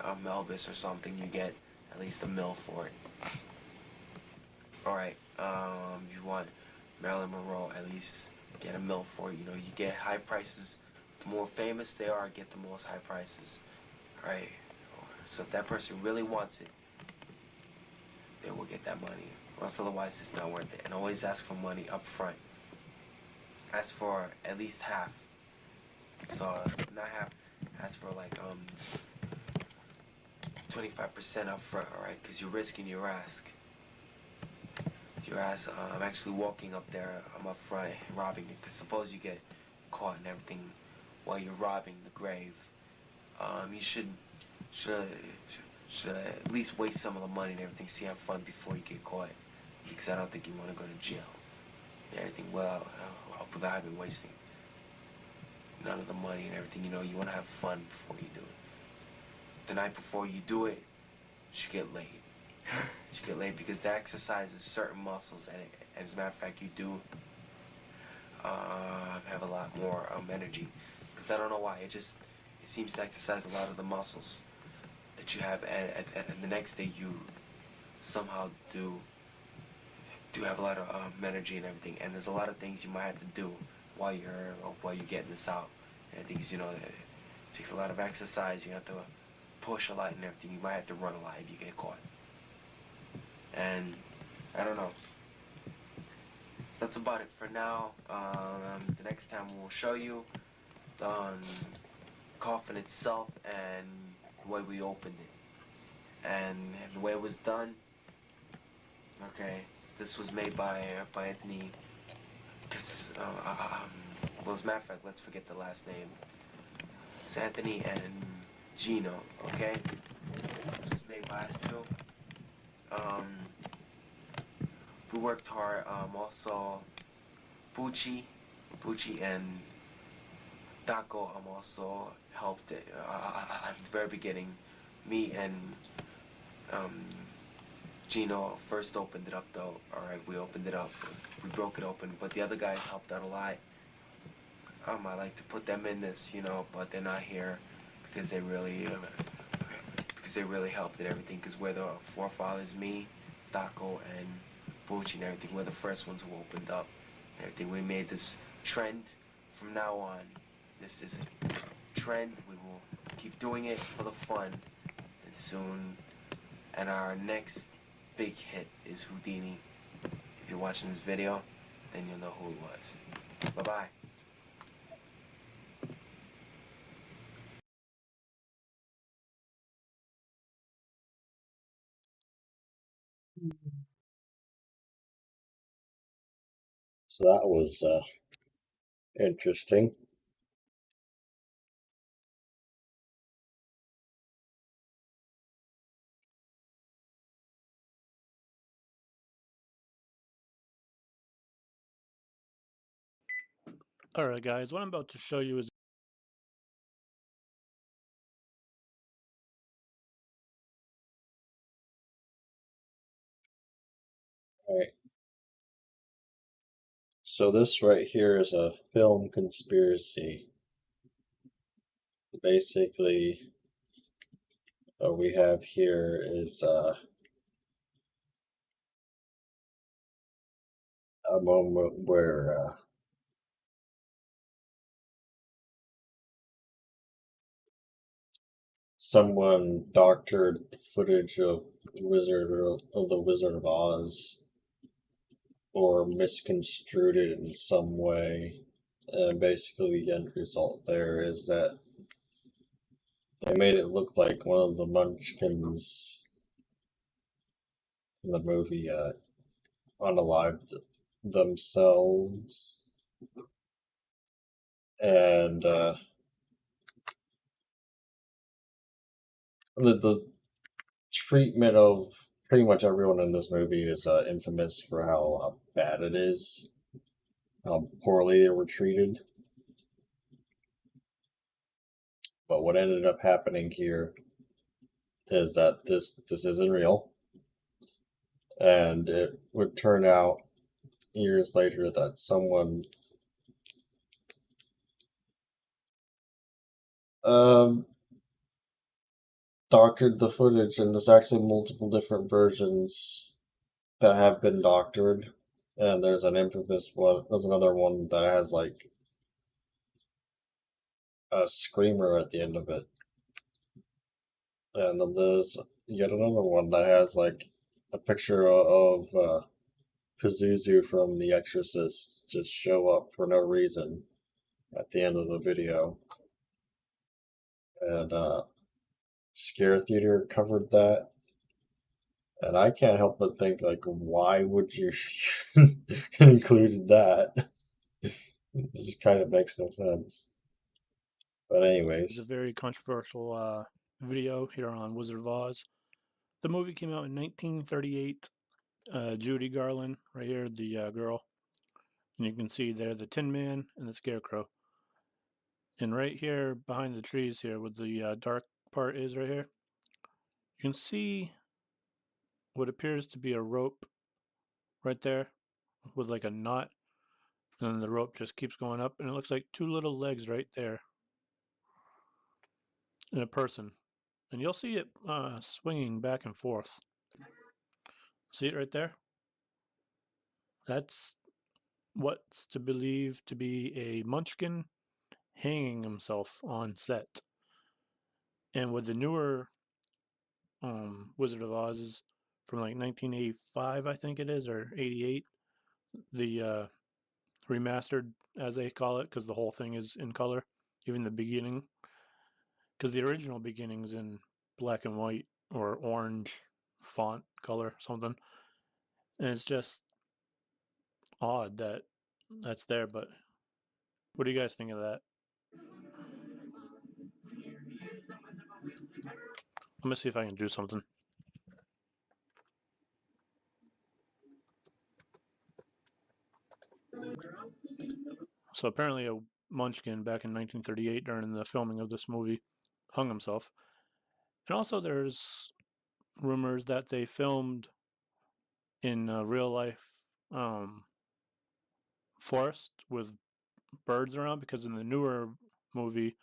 a Melvis or something, you get at least $1 million for it. Alright, if you want Marilyn Monroe, at least get $1 million for it. You get high prices. The more famous they are, get the most high prices. Alright, so if that person really wants it, they will get that money. Or else otherwise it's not worth it. And always ask for money up front. Ask for at least half. So not half, ask for like 25% up front, alright? Because you're risking your ass. I'm actually walking up there, I'm up front robbing it. Because suppose you get caught and everything while you're robbing the grave. You should at least waste some of the money and everything so you have fun before you get caught. Because I don't think you want to go to jail. And everything without having wasting none of the money and everything. You want to have fun before you do it. The night before you do it, you should get laid. You should get laid because that exercises certain muscles, and as a matter of fact, you do have a lot more energy. Because I don't know why, it seems to exercise a lot of the muscles that you have, and the next day you somehow do have a lot of energy and everything. And there's a lot of things you might have to do while you're getting this out. And I think it takes a lot of exercise. You have to push a lot and everything. You might have to run a lot if you get caught. And I don't know. So that's about it for now. The next time we'll show you the coffin itself and the way we opened it and the way it was done. Okay, this was made by Anthony. Well, as a matter of fact, let's forget the last name. It's Anthony and Gino. Okay, this was made by us two. We worked hard. Also, Bucci and Taco also helped it at the very beginning. Me and Gino first opened it up though. Alright, we opened it up. We broke it open, but the other guys helped out a lot. I like to put them in this, but they're not here because they really helped in everything. Because we're the forefathers, me, Taco, and Bucci and everything. We're the first ones who opened up and everything. We made this trend from now on. This is a trend. We will keep doing it for the fun. And soon, and our next big hit is Houdini. If you're watching this video, then you'll know who it was. Bye-bye. So that was interesting. Alright guys, what I'm about to show you is All right. So this right here is a film conspiracy. Basically, what we have here is a moment where someone doctored the footage of the Wizard of Oz or misconstrued it in some way. And basically, the end result there is that they made it look like one of the Munchkins in the movie unalived themselves, and the treatment of pretty much everyone in this movie is infamous for how bad it is, how poorly they were treated. But what ended up happening here is that this isn't real, and it would turn out years later that someone um, doctored the footage, and there's actually multiple different versions that have been doctored. And there's an infamous one. There's another one that has like a screamer at the end of it, and then there's yet another one that has like a picture of Pazuzu from The Exorcist just show up for no reason at the end of the video. And Scare Theater covered that. And I can't help but think, like, why would you included that? It just kind of makes no sense. But It's a anyways, very controversial video here on Wizard of Oz. The movie came out in 1938. Judy Garland, right here, the girl. And you can see there the Tin Man and the Scarecrow. And right here, behind the trees here, where the dark part is right here, you can see what appears to be a rope right there with like a knot. And then the rope just keeps going up, and it looks like two little legs right there. And a person. And you'll see it swinging back and forth. See it right there? That's what's to believe to be a munchkin hanging himself on set. And with the newer Wizard of Oz from like 1985, I think it is, or 88, the remastered, as they call it, because the whole thing is in color, even the beginning. Because the original beginning's in black and white or orange font color, something. And it's just odd that that's there, but what do you guys think of that? Let me see if I can do something. So apparently, a Munchkin back in 1938 during the filming of this movie hung himself. And also, there's rumors that they filmed in a real life um, forest with birds around because in the newer movie,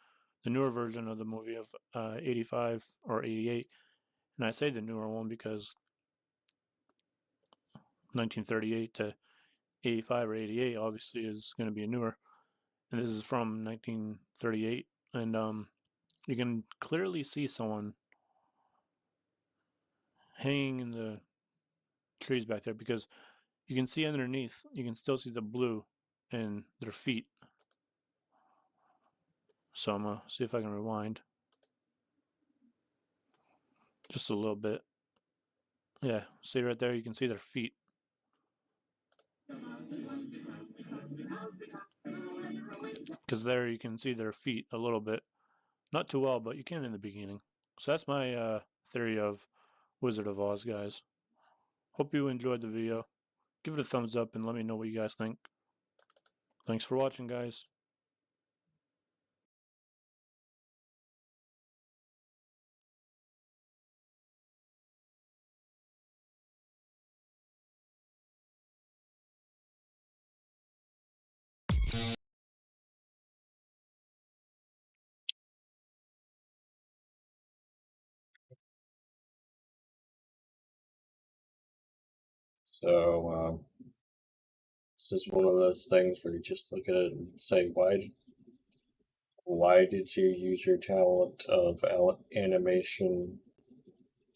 the newer version of the movie of 85 or 88, and I say the newer one because 1938 to 85 or 88 obviously is going to be a newer. And this is from 1938. And you can clearly see someone hanging in the trees back there because you can see underneath, you can still see the blue and their feet. So I'm going to see if I can rewind just a little bit. Yeah, see right there, you can see their feet. Because there you can see their feet a little bit. Not too well, but you can in the beginning. So that's my theory of Wizard of Oz, guys. Hope you enjoyed the video. Give it a thumbs up and let me know what you guys think. Thanks for watching, guys. so this is one of those things where you just look at it and say, why did you use your talent of animation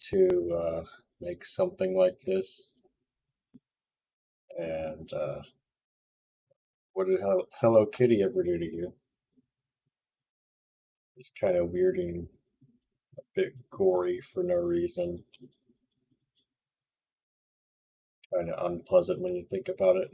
to make something like this? And what did Hello Kitty ever do to you? It's kind of weirding bit gory for no reason. Kind of unpleasant when you think about it.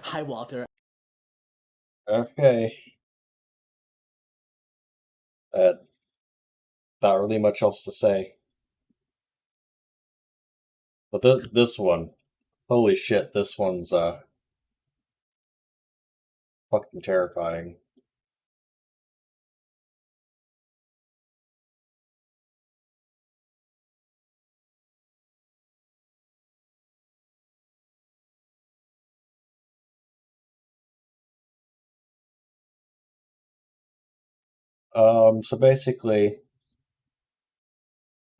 Hi, Walter. Okay. Not really much else to say. But this one, holy shit, this one's fucking terrifying. So basically,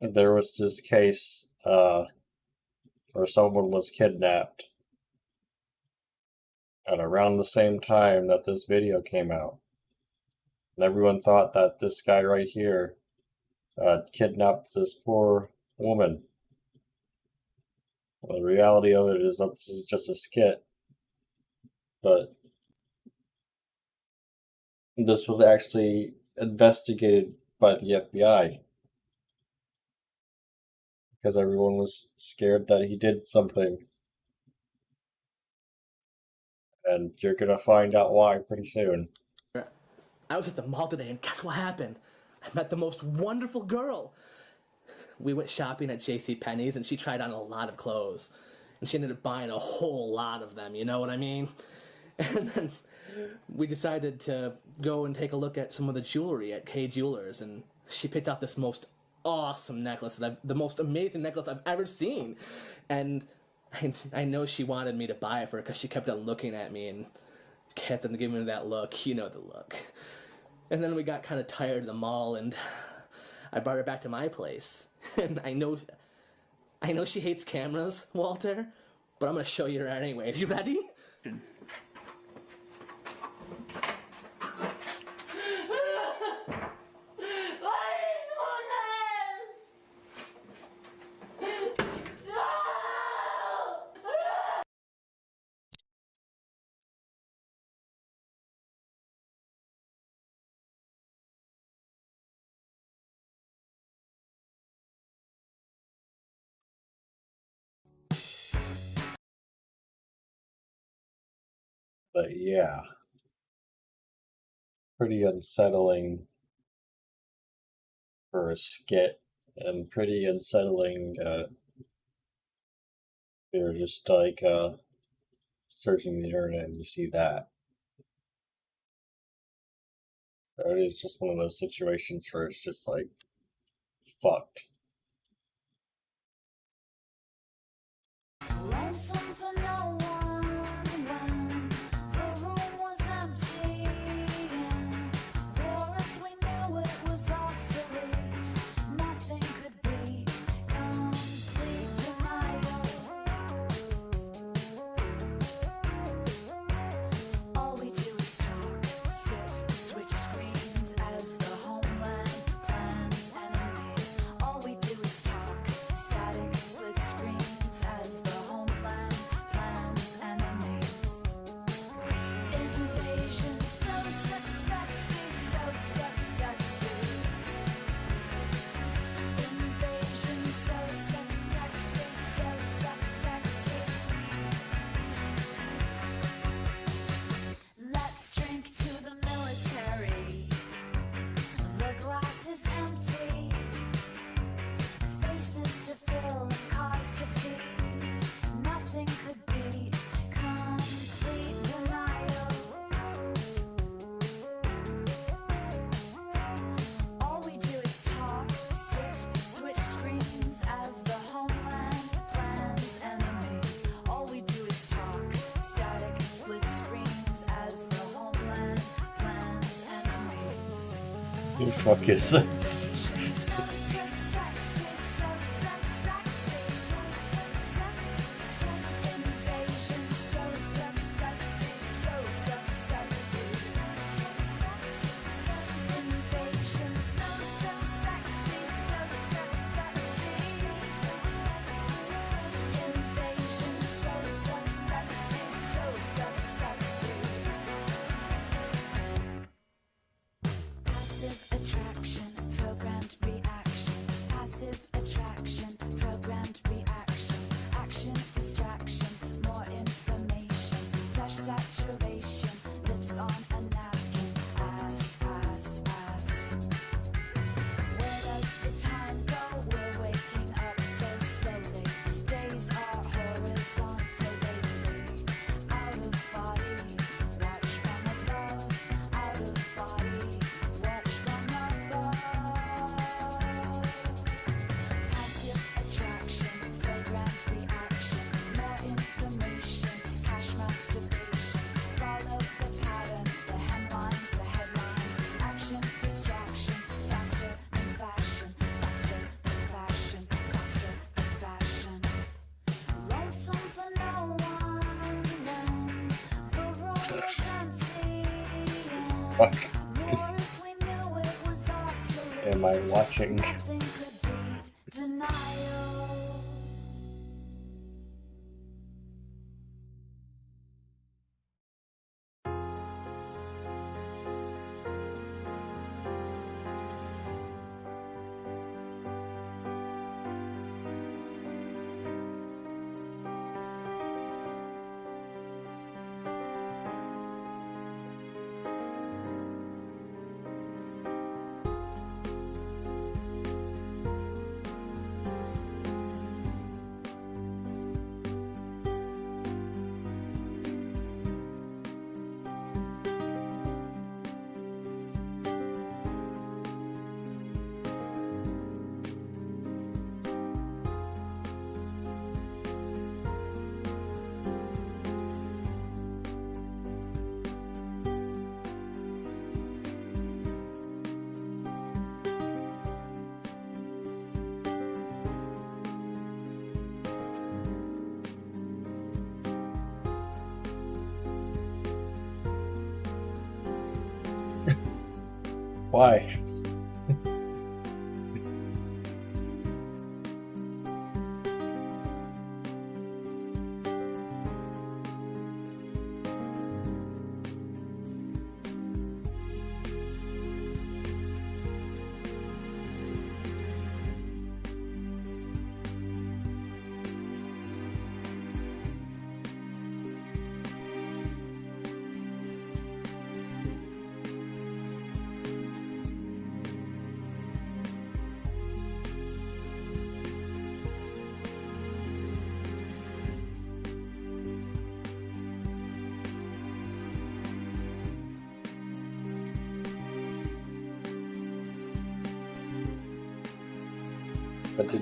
there was this case where someone was kidnapped at around the same time that this video came out. And everyone thought that this guy right here kidnapped this poor woman. Well, the reality of it is that this is just a skit, but this was actually investigated by the FBI because everyone was scared that he did something. And you're gonna find out why pretty soon. I was at the mall today, and guess what happened? I met the most wonderful girl. We went shopping at JCPenney's, and she tried on a lot of clothes. And she ended up buying a whole lot of them, you know what I mean? And then we decided to go and take a look at some of the jewelry at K Jewelers, and she picked out this most awesome necklace, the most amazing necklace I've ever seen. And I know she wanted me to buy it for her because she kept on looking at me and kept on giving me that look. You know the look. And then we got kind of tired of the mall, and I brought her back to my place. And I know she hates cameras, Walter, but I'm going to show you her anyways. You ready? But yeah, pretty unsettling for a skit, and pretty unsettling if you're just like searching the internet and you see that. So it is just one of those situations where it's just like fucked. Lonesome for no one when the room was empty, and for us we knew it was obsolete. Nothing Who the fuck is this? Passive attraction, programmed reaction. Passive attraction, programmed reaction. Action, distraction, more information. Flash saturation, lips on a napkin. Ass, ass, ass. Where does the time go? We're waking up so slowly. Days are horizontal lately. Out of body, watch from above. Out of body, watch from above. Passive attraction, programmed reaction. More information, cash masturbation. Follow the pattern, the hemlines, the headlines. Action, distraction, faster than fashion. Faster than fashion, faster than fashion. Lonesome for no one when the room was empty. Fuck. More as we knew it was obsolete. Am I watching? Nothing could beat denial. Why? But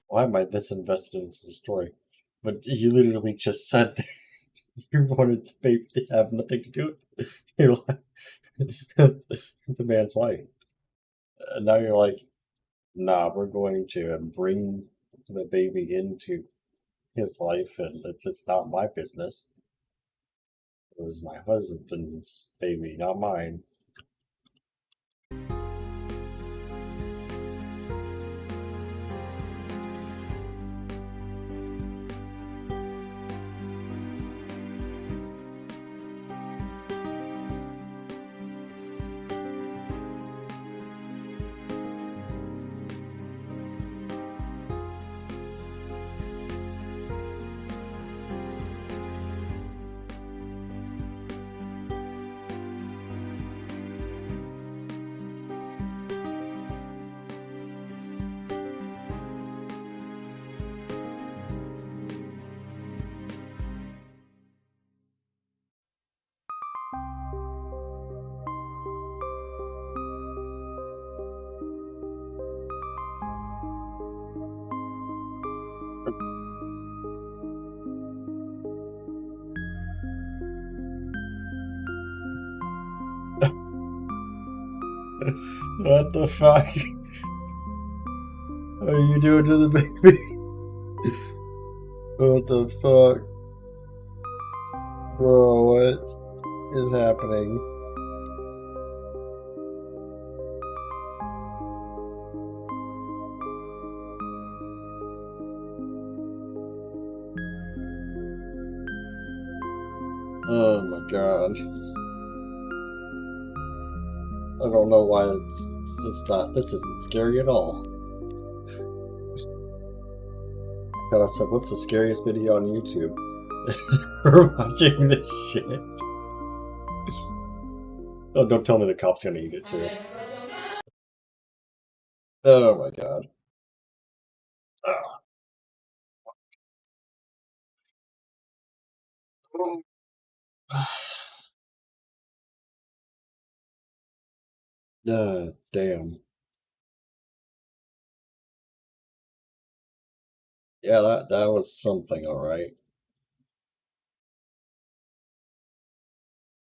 why am I this invested into the story? But you literally just said that you wanted the baby to have nothing to do with your life, the man's life. And now you're like, nah, we're going to bring the baby into his life, and it's not my business. It was my husband's baby, not mine. What the fuck are you doing to the baby? What the fuck? Bro, what is happening? Oh my god. I don't know why it's not. This isn't scary at all. God, I was like, what's the scariest video on YouTube? We're watching this shit. Oh, don't tell me the cop's gonna eat it too. Oh my god. Damn. Yeah, that was something, alright.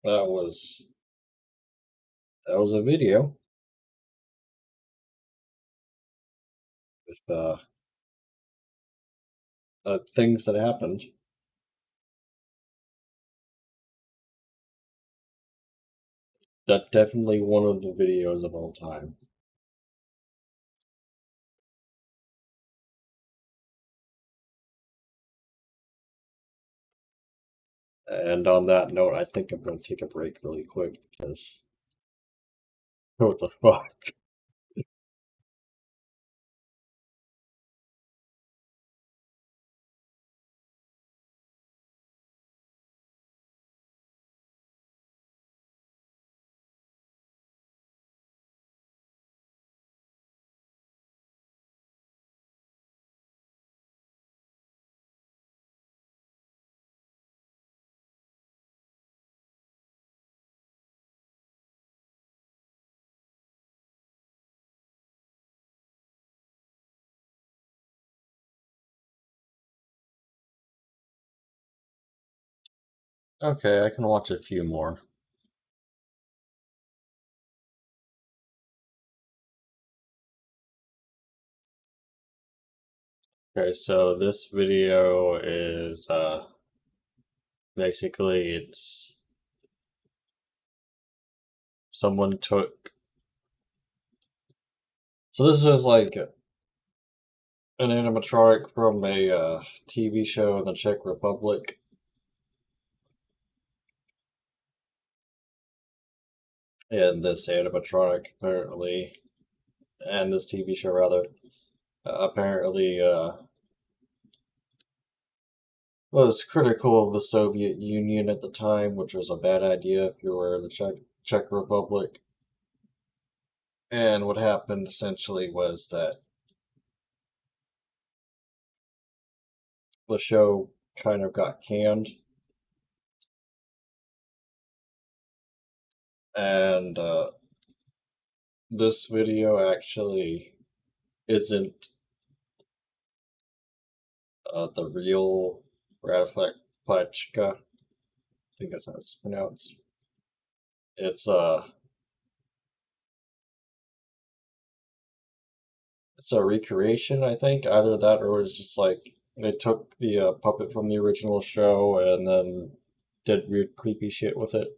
That was that was a video with things that happened. That definitely one of the videos of all time. And on that note, I think I'm gonna take a break really quick because what the fuck? Okay, I can watch a few more. Okay, so this video is basically it's someone took. So this is like an animatronic from a TV show in the Czech Republic. And this animatronic apparently, and this TV show rather, apparently was critical of the Soviet Union at the time, which was a bad idea if you were in the Czech Republic. And what happened essentially was that the show kind of got canned, and this video actually isn't the real Radiflechka. I think that's how it's pronounced. It's it's a recreation, I think. Either that or it was just like they took the puppet from the original show and then did weird, creepy shit with it.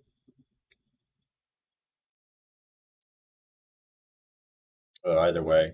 Either way.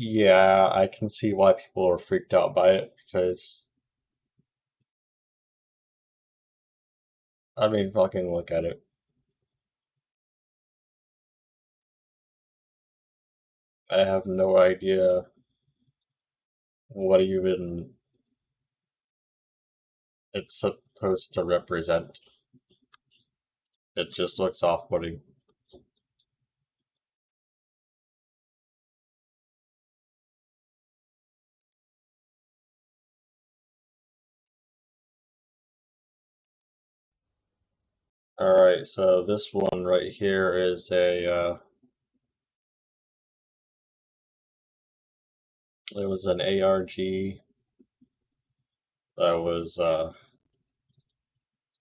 Yeah, I can see why people are freaked out by it because, I mean, fucking look at it. I have no idea what even it's supposed to represent. It just looks off-putting. Alright, so this one right here is it was an ARG that was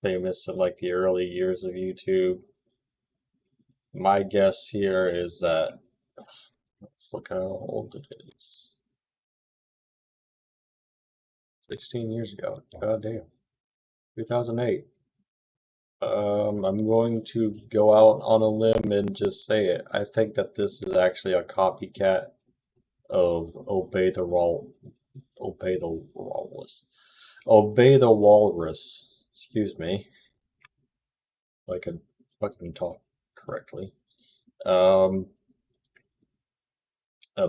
famous in like the early years of YouTube. My guess here is that, let's look how old it is. 16 years ago. God damn. 2008. I'm going to go out on a limb and just say it. I think that this is actually a copycat of Obey the Walrus. Obey the Walrus. Excuse me. If I could fucking talk correctly. Um,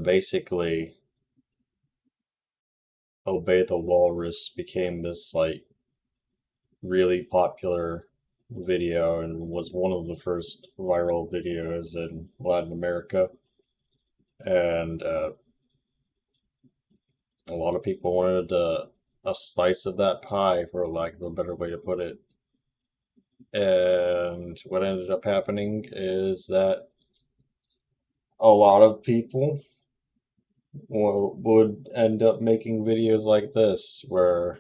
Basically, Obey the Walrus became this like really popular video and was one of the first viral videos in Latin America. And a lot of people wanted a slice of that pie, for lack of a better way to put it. And what ended up happening is that a lot of people would end up making videos like this, where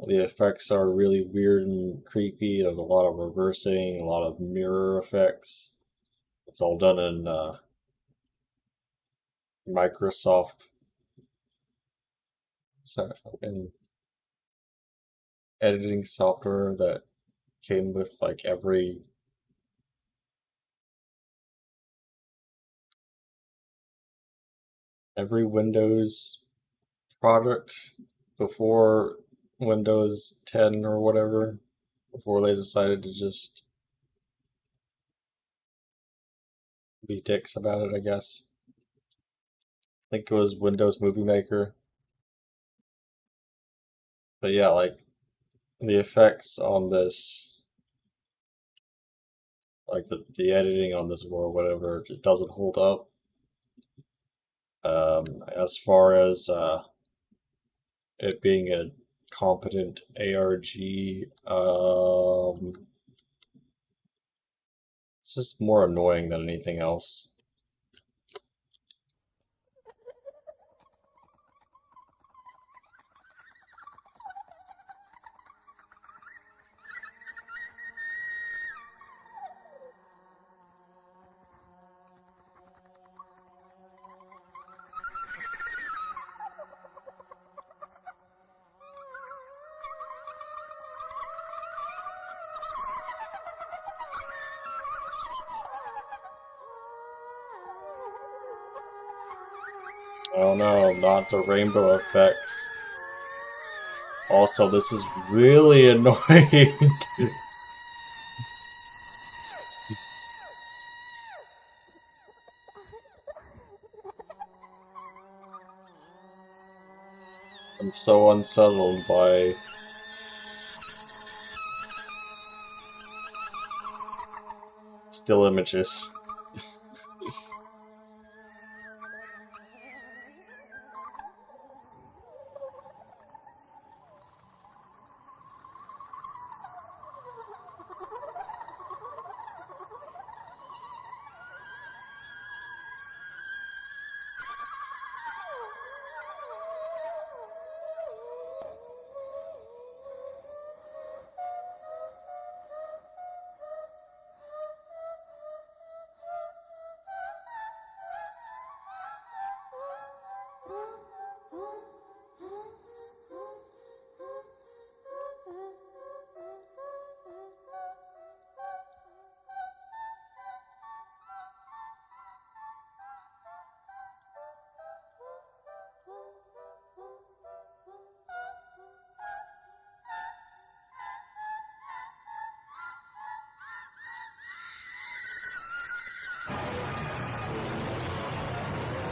the effects are really weird and creepy. There's a lot of reversing, a lot of mirror effects. It's all done in Microsoft, in editing software that came with like every Windows product before Windows 10 or whatever, before they decided to just be dicks about it, I guess. I think it was Windows Movie Maker. But yeah, like the effects on this, like the editing on this or whatever, it doesn't hold up. As far as it being a competent ARG, it's just more annoying than anything else. Oh no, not the rainbow effects. Also, this is really annoying. I'm so unsettled by still images.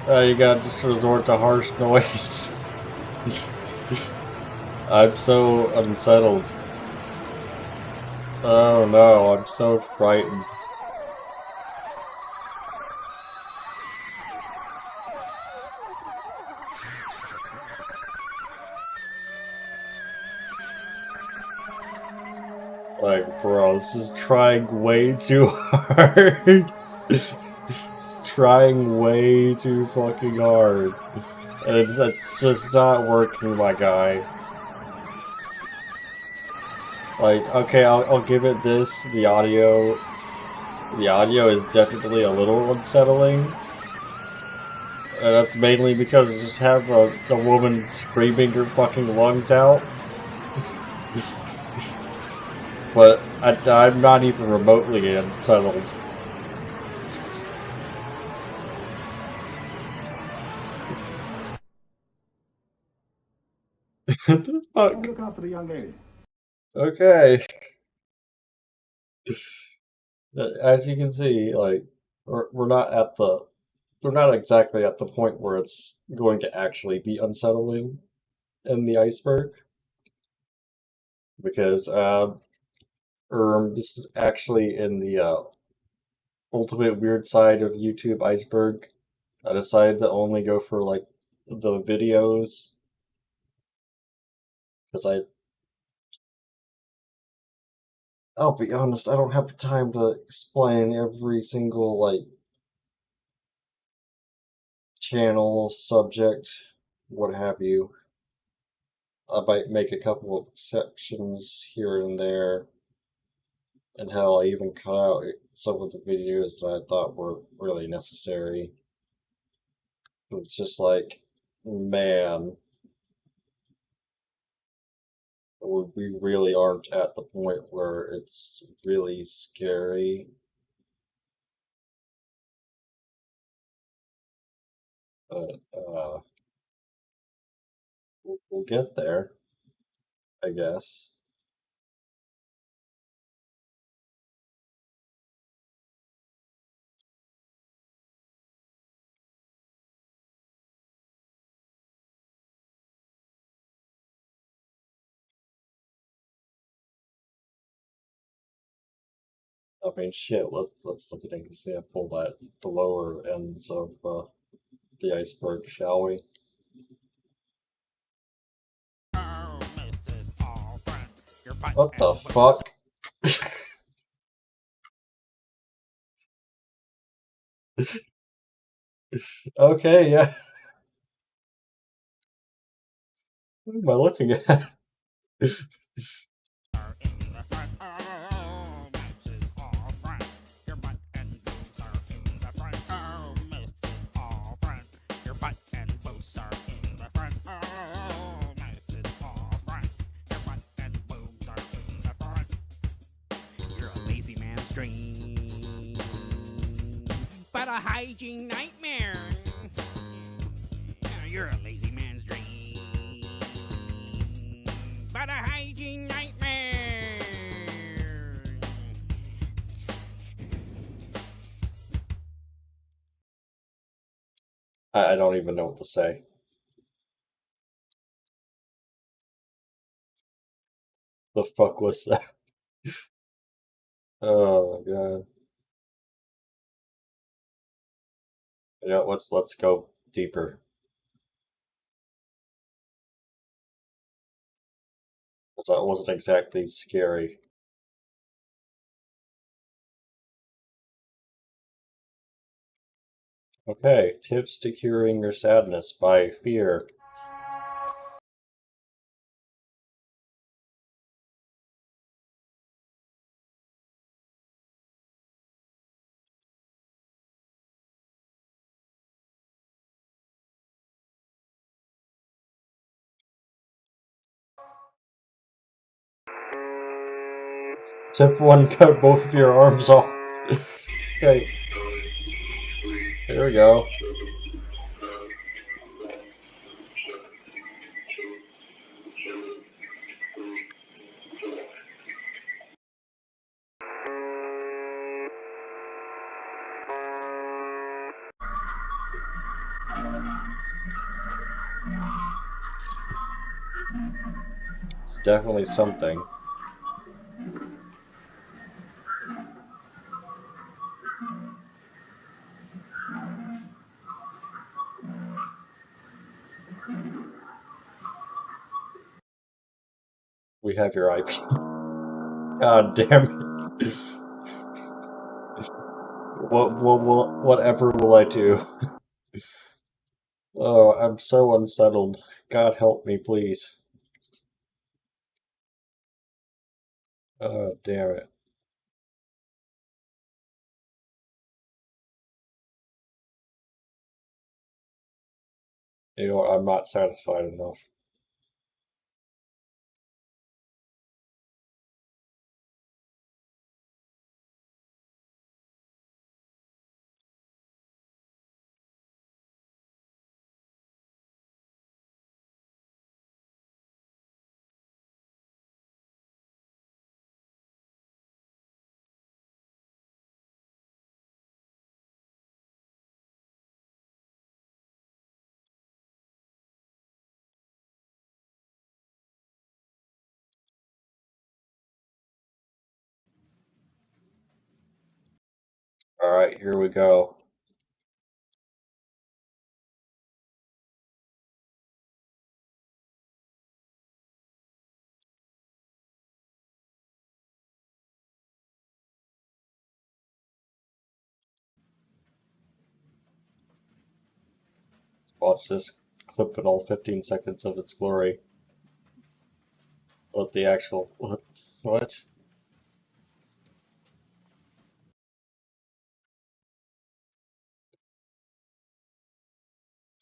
You gotta just resort to harsh noise. I'm so unsettled. Oh no, I'm so frightened. Like, bro, this is trying way too hard. Trying way too fucking hard. And it's just not working, my guy. Like, okay, I'll give it this. The audio is definitely a little unsettling. And that's mainly because you just have a woman screaming her fucking lungs out. But I'm not even remotely unsettled. What the fuck? Look out for the young lady. Okay. As you can see, like, we're not at the we're not exactly at the point where it's going to actually be unsettling in the iceberg, because this is actually in the ultimate weird side of YouTube iceberg. I decided to only go for like the videos because I'll be honest, I don't have the time to explain every single like channel, subject, what have you. I might make a couple of exceptions here and there, and hell, I even cut out some of the videos that I thought were really necessary. It's just like, man, we really aren't at the point where it's really scary. But we'll get there, I guess. I mean, shit. Let's look at an example at the lower ends of the iceberg, shall we? What the fuck? Okay, yeah. What am I looking at? But a hygiene nightmare. You're a lazy man's dream. But a hygiene nightmare. I don't even know what to say. The fuck was that? Oh my god. You know, let's go deeper. 'Cause that wasn't exactly scary. Okay, tips to curing your sadness by fear. Tip 1, cut both of your arms off. Okay, here we go. definitely something. We have your IP. God damn it. Whatever will I do? Oh, I'm so unsettled. God help me, please. Oh, damn it. You know what, I'm not satisfied enough. Alright, here we go. Watch this clip in all 15 seconds of its glory. What the actual... What? What?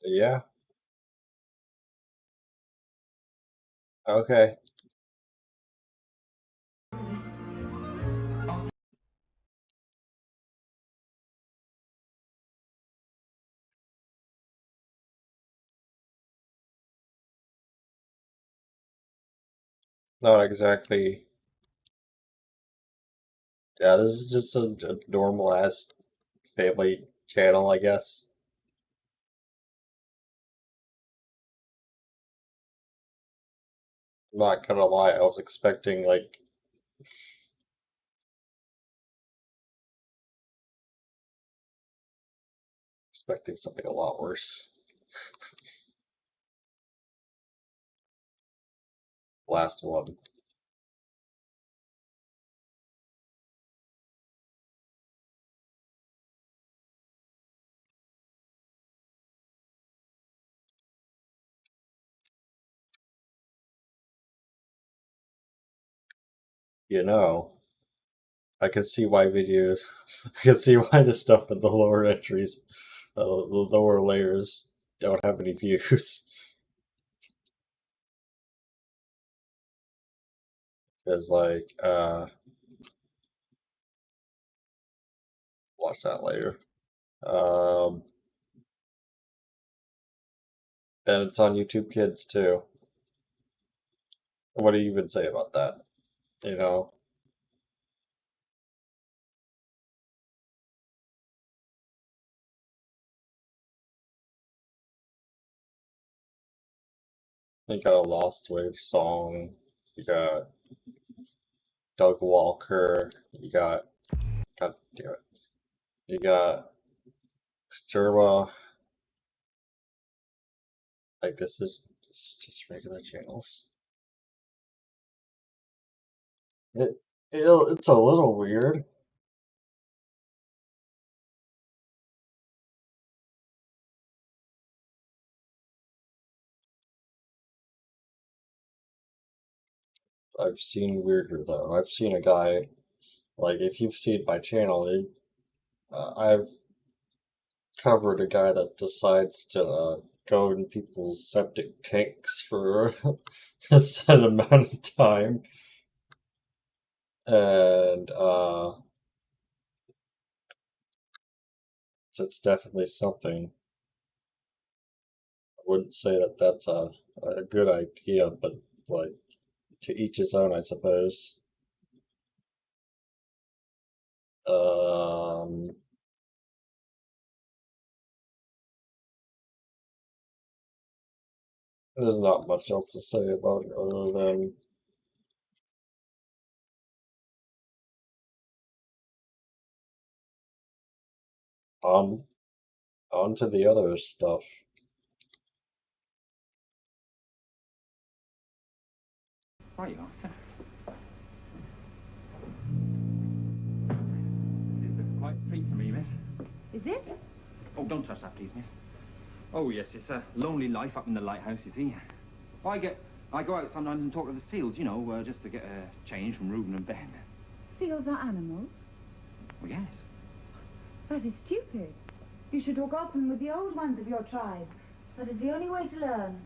Yeah? Okay. Not exactly... Yeah, this is just a normal-ass family channel, I guess. I'm not gonna lie, I was expecting, like... Expecting something a lot worse. Last one. You know, I can see why videos... I can see why the stuff in the lower entries, the lower layers, don't have any views. Because, like, watch that later. Um, and it's on YouTube Kids too. What do you even say about that? You know, you got a Lost Wave song, you got Doug Walker, you got, God damn it, you got Sturba, like this is just regular channels. It, it's a little weird. I've seen weirder though. I've seen a guy, like if you've seen my channel, I've covered a guy that decides to go in people's septic tanks for a set amount of time, and so it's definitely something. I wouldn't say that that's a good idea, but like to each his own, I suppose. Um, there's not much else to say about it other than on on to the other stuff. Right you are, sir. It's quite a treat for me, miss. Is it? Oh, don't touch that, please, miss. Oh, yes, it's a lonely life up in the lighthouse, you see. I go out sometimes and talk to the seals, you know, just to get a change from Reuben and Ben. Seals are animals? Oh, yes. That is stupid. You should talk often with the old ones of your tribe. That is the only way to learn.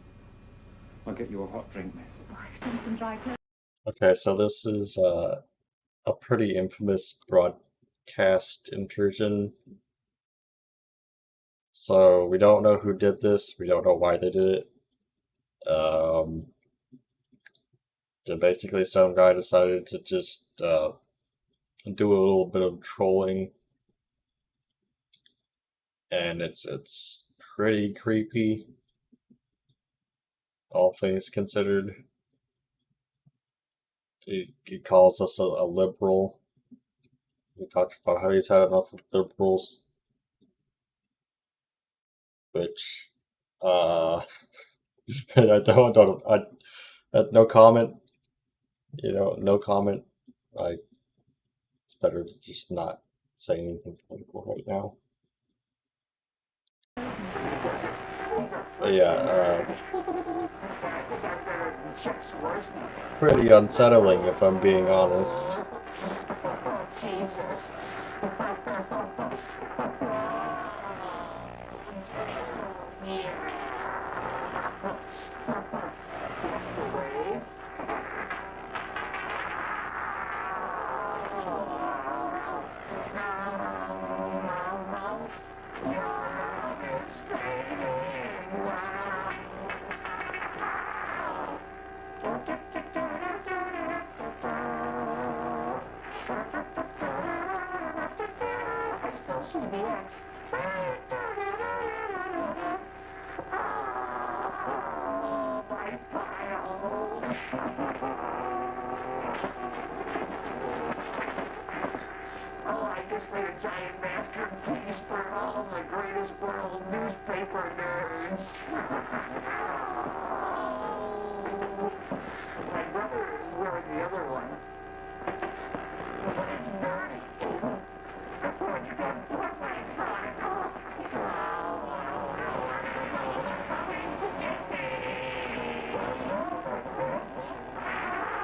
I'll get you a hot drink, miss. Oh, I've done some dry clothes. Okay, so this is a pretty infamous broadcast intrusion. So we don't know who did this. We don't know why they did it. So basically, some guy decided to just do a little bit of trolling, and it's pretty creepy, all things considered. He calls us a liberal. He talks about how he's had enough of liberals, which I no comment. You know, no comment. Like, it's better to just not say anything political right now. But yeah, pretty unsettling if I'm being honest.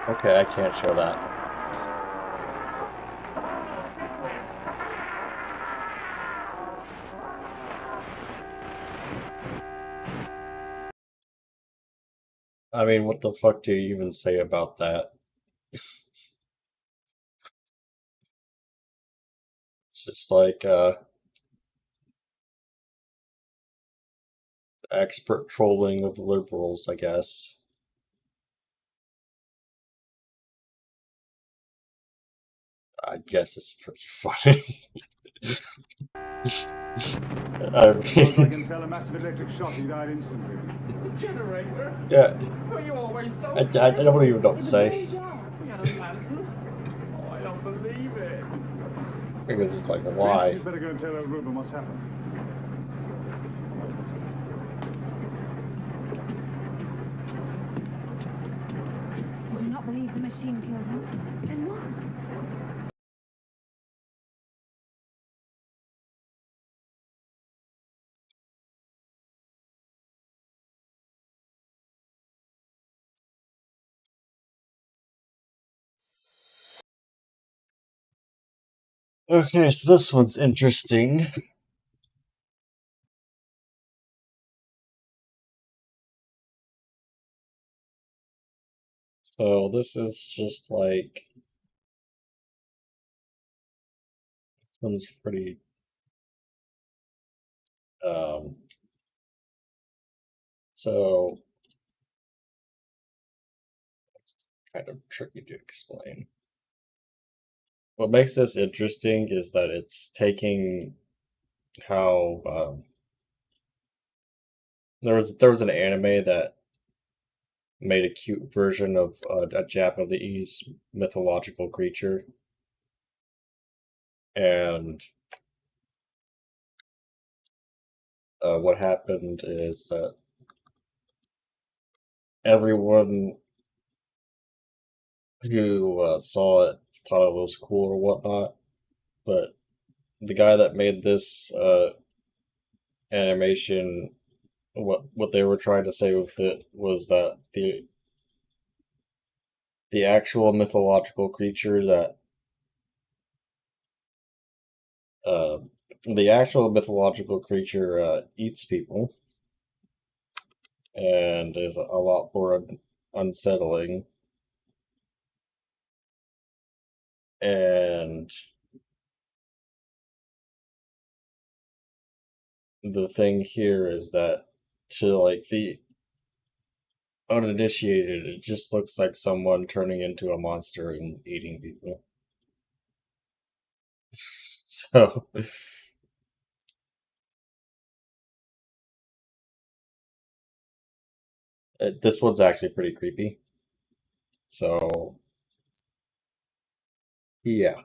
Okay, I can't show that. I mean, what the fuck do you even say about that? It's just like expert trolling of liberals, I guess. I guess it's pretty funny. I Suppose I mean, can tell a massive electric shock, he died instantly. The generator? yeah, Were you always so I don't even know what It to was say very dark. We had a lantern. Oh, I don't believe it. because it's like, Yes, why? you'd better go and tell old Reuben what's happened. I do not believe the machine killed him. Then what? Okay, so this one's interesting. So this is just like, this one's pretty, um, so it's kind of tricky to explain. What makes this interesting is that it's taking how, there was an anime that made a cute version of a Japanese mythological creature, and what happened is that everyone who saw it thought it was cool or whatnot, but the guy that made this animation, what they were trying to say with it was that the actual mythological creature that uh, the actual mythological creature eats people and is a lot more unsettling. And the thing here is that to like the uninitiated, it just looks like someone turning into a monster and eating people. So this one's actually pretty creepy. So yeah.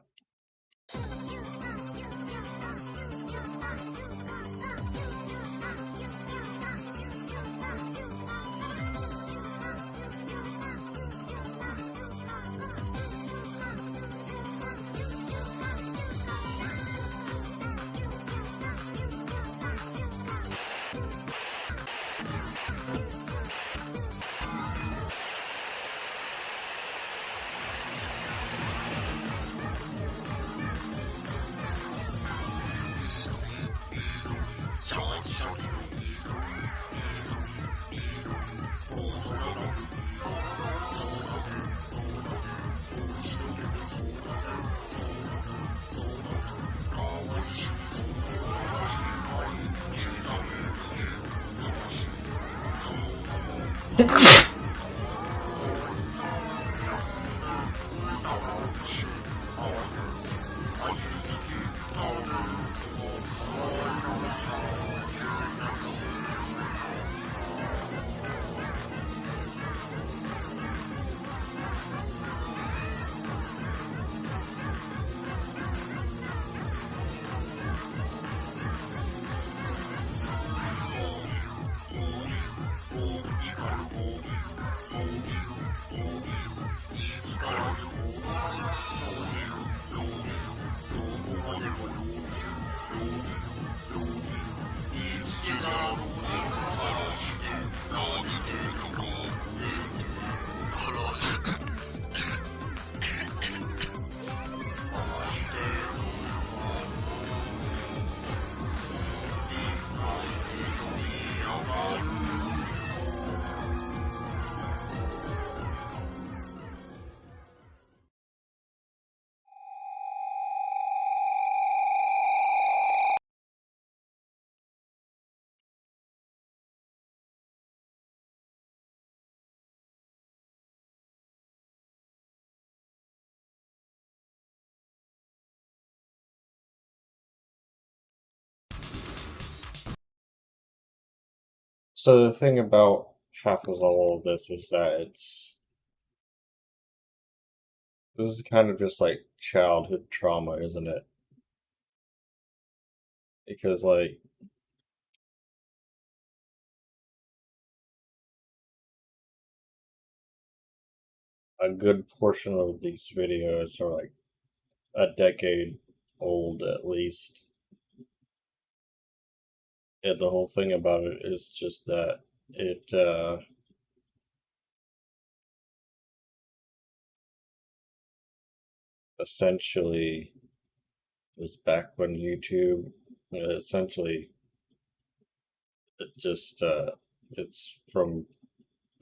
So the thing about half of all of this is that this is kind of just like childhood trauma, isn't it? Because like a good portion of these videos are like a decade old at least. And the whole thing about it is just that it essentially was back when YouTube essentially it just it's from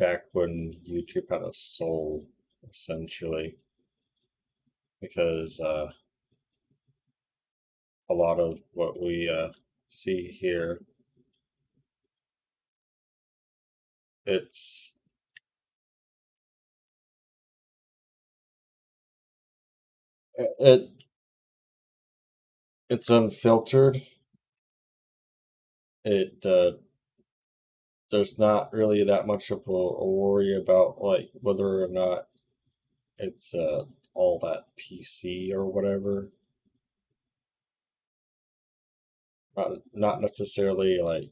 back when YouTube had a soul essentially because a lot of what we see here it's it it's unfiltered. It there's not really that much of a worry about like whether or not it's all that PC or whatever. Not necessarily like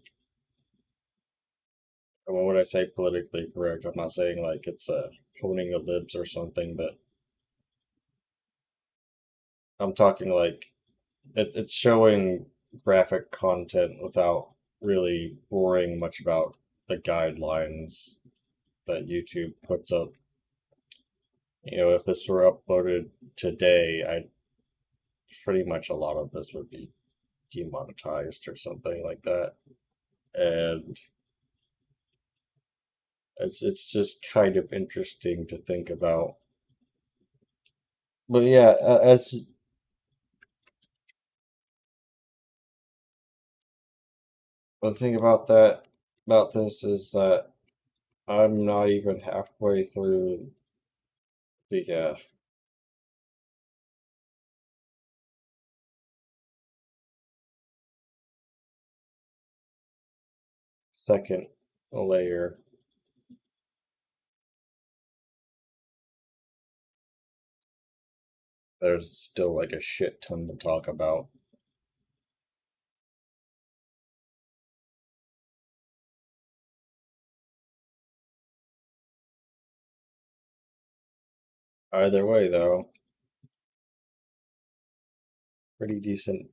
And when I say politically correct, I'm not saying like it's honing the libs or something, but I'm talking like it's showing graphic content without really worrying much about the guidelines that YouTube puts up. You know, if this were uploaded today, I pretty much a lot of this would be demonetized or something like that. And it's just kind of interesting to think about. But yeah, as the thing about this is that I'm not even halfway through the second layer. There's still like a shit ton to talk about. Either way, though, pretty decent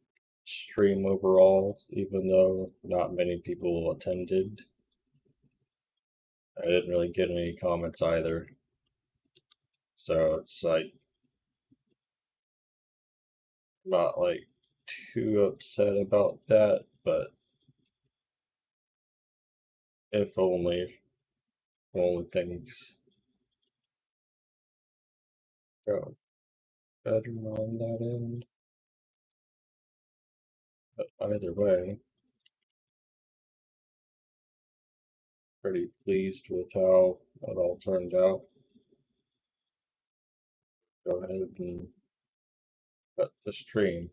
stream overall, even though not many people attended. I didn't really get any comments either. So it's like not like too upset about that, but if only things go better on that end. But either way, pretty pleased with how it all turned out. Go ahead and cut the stream.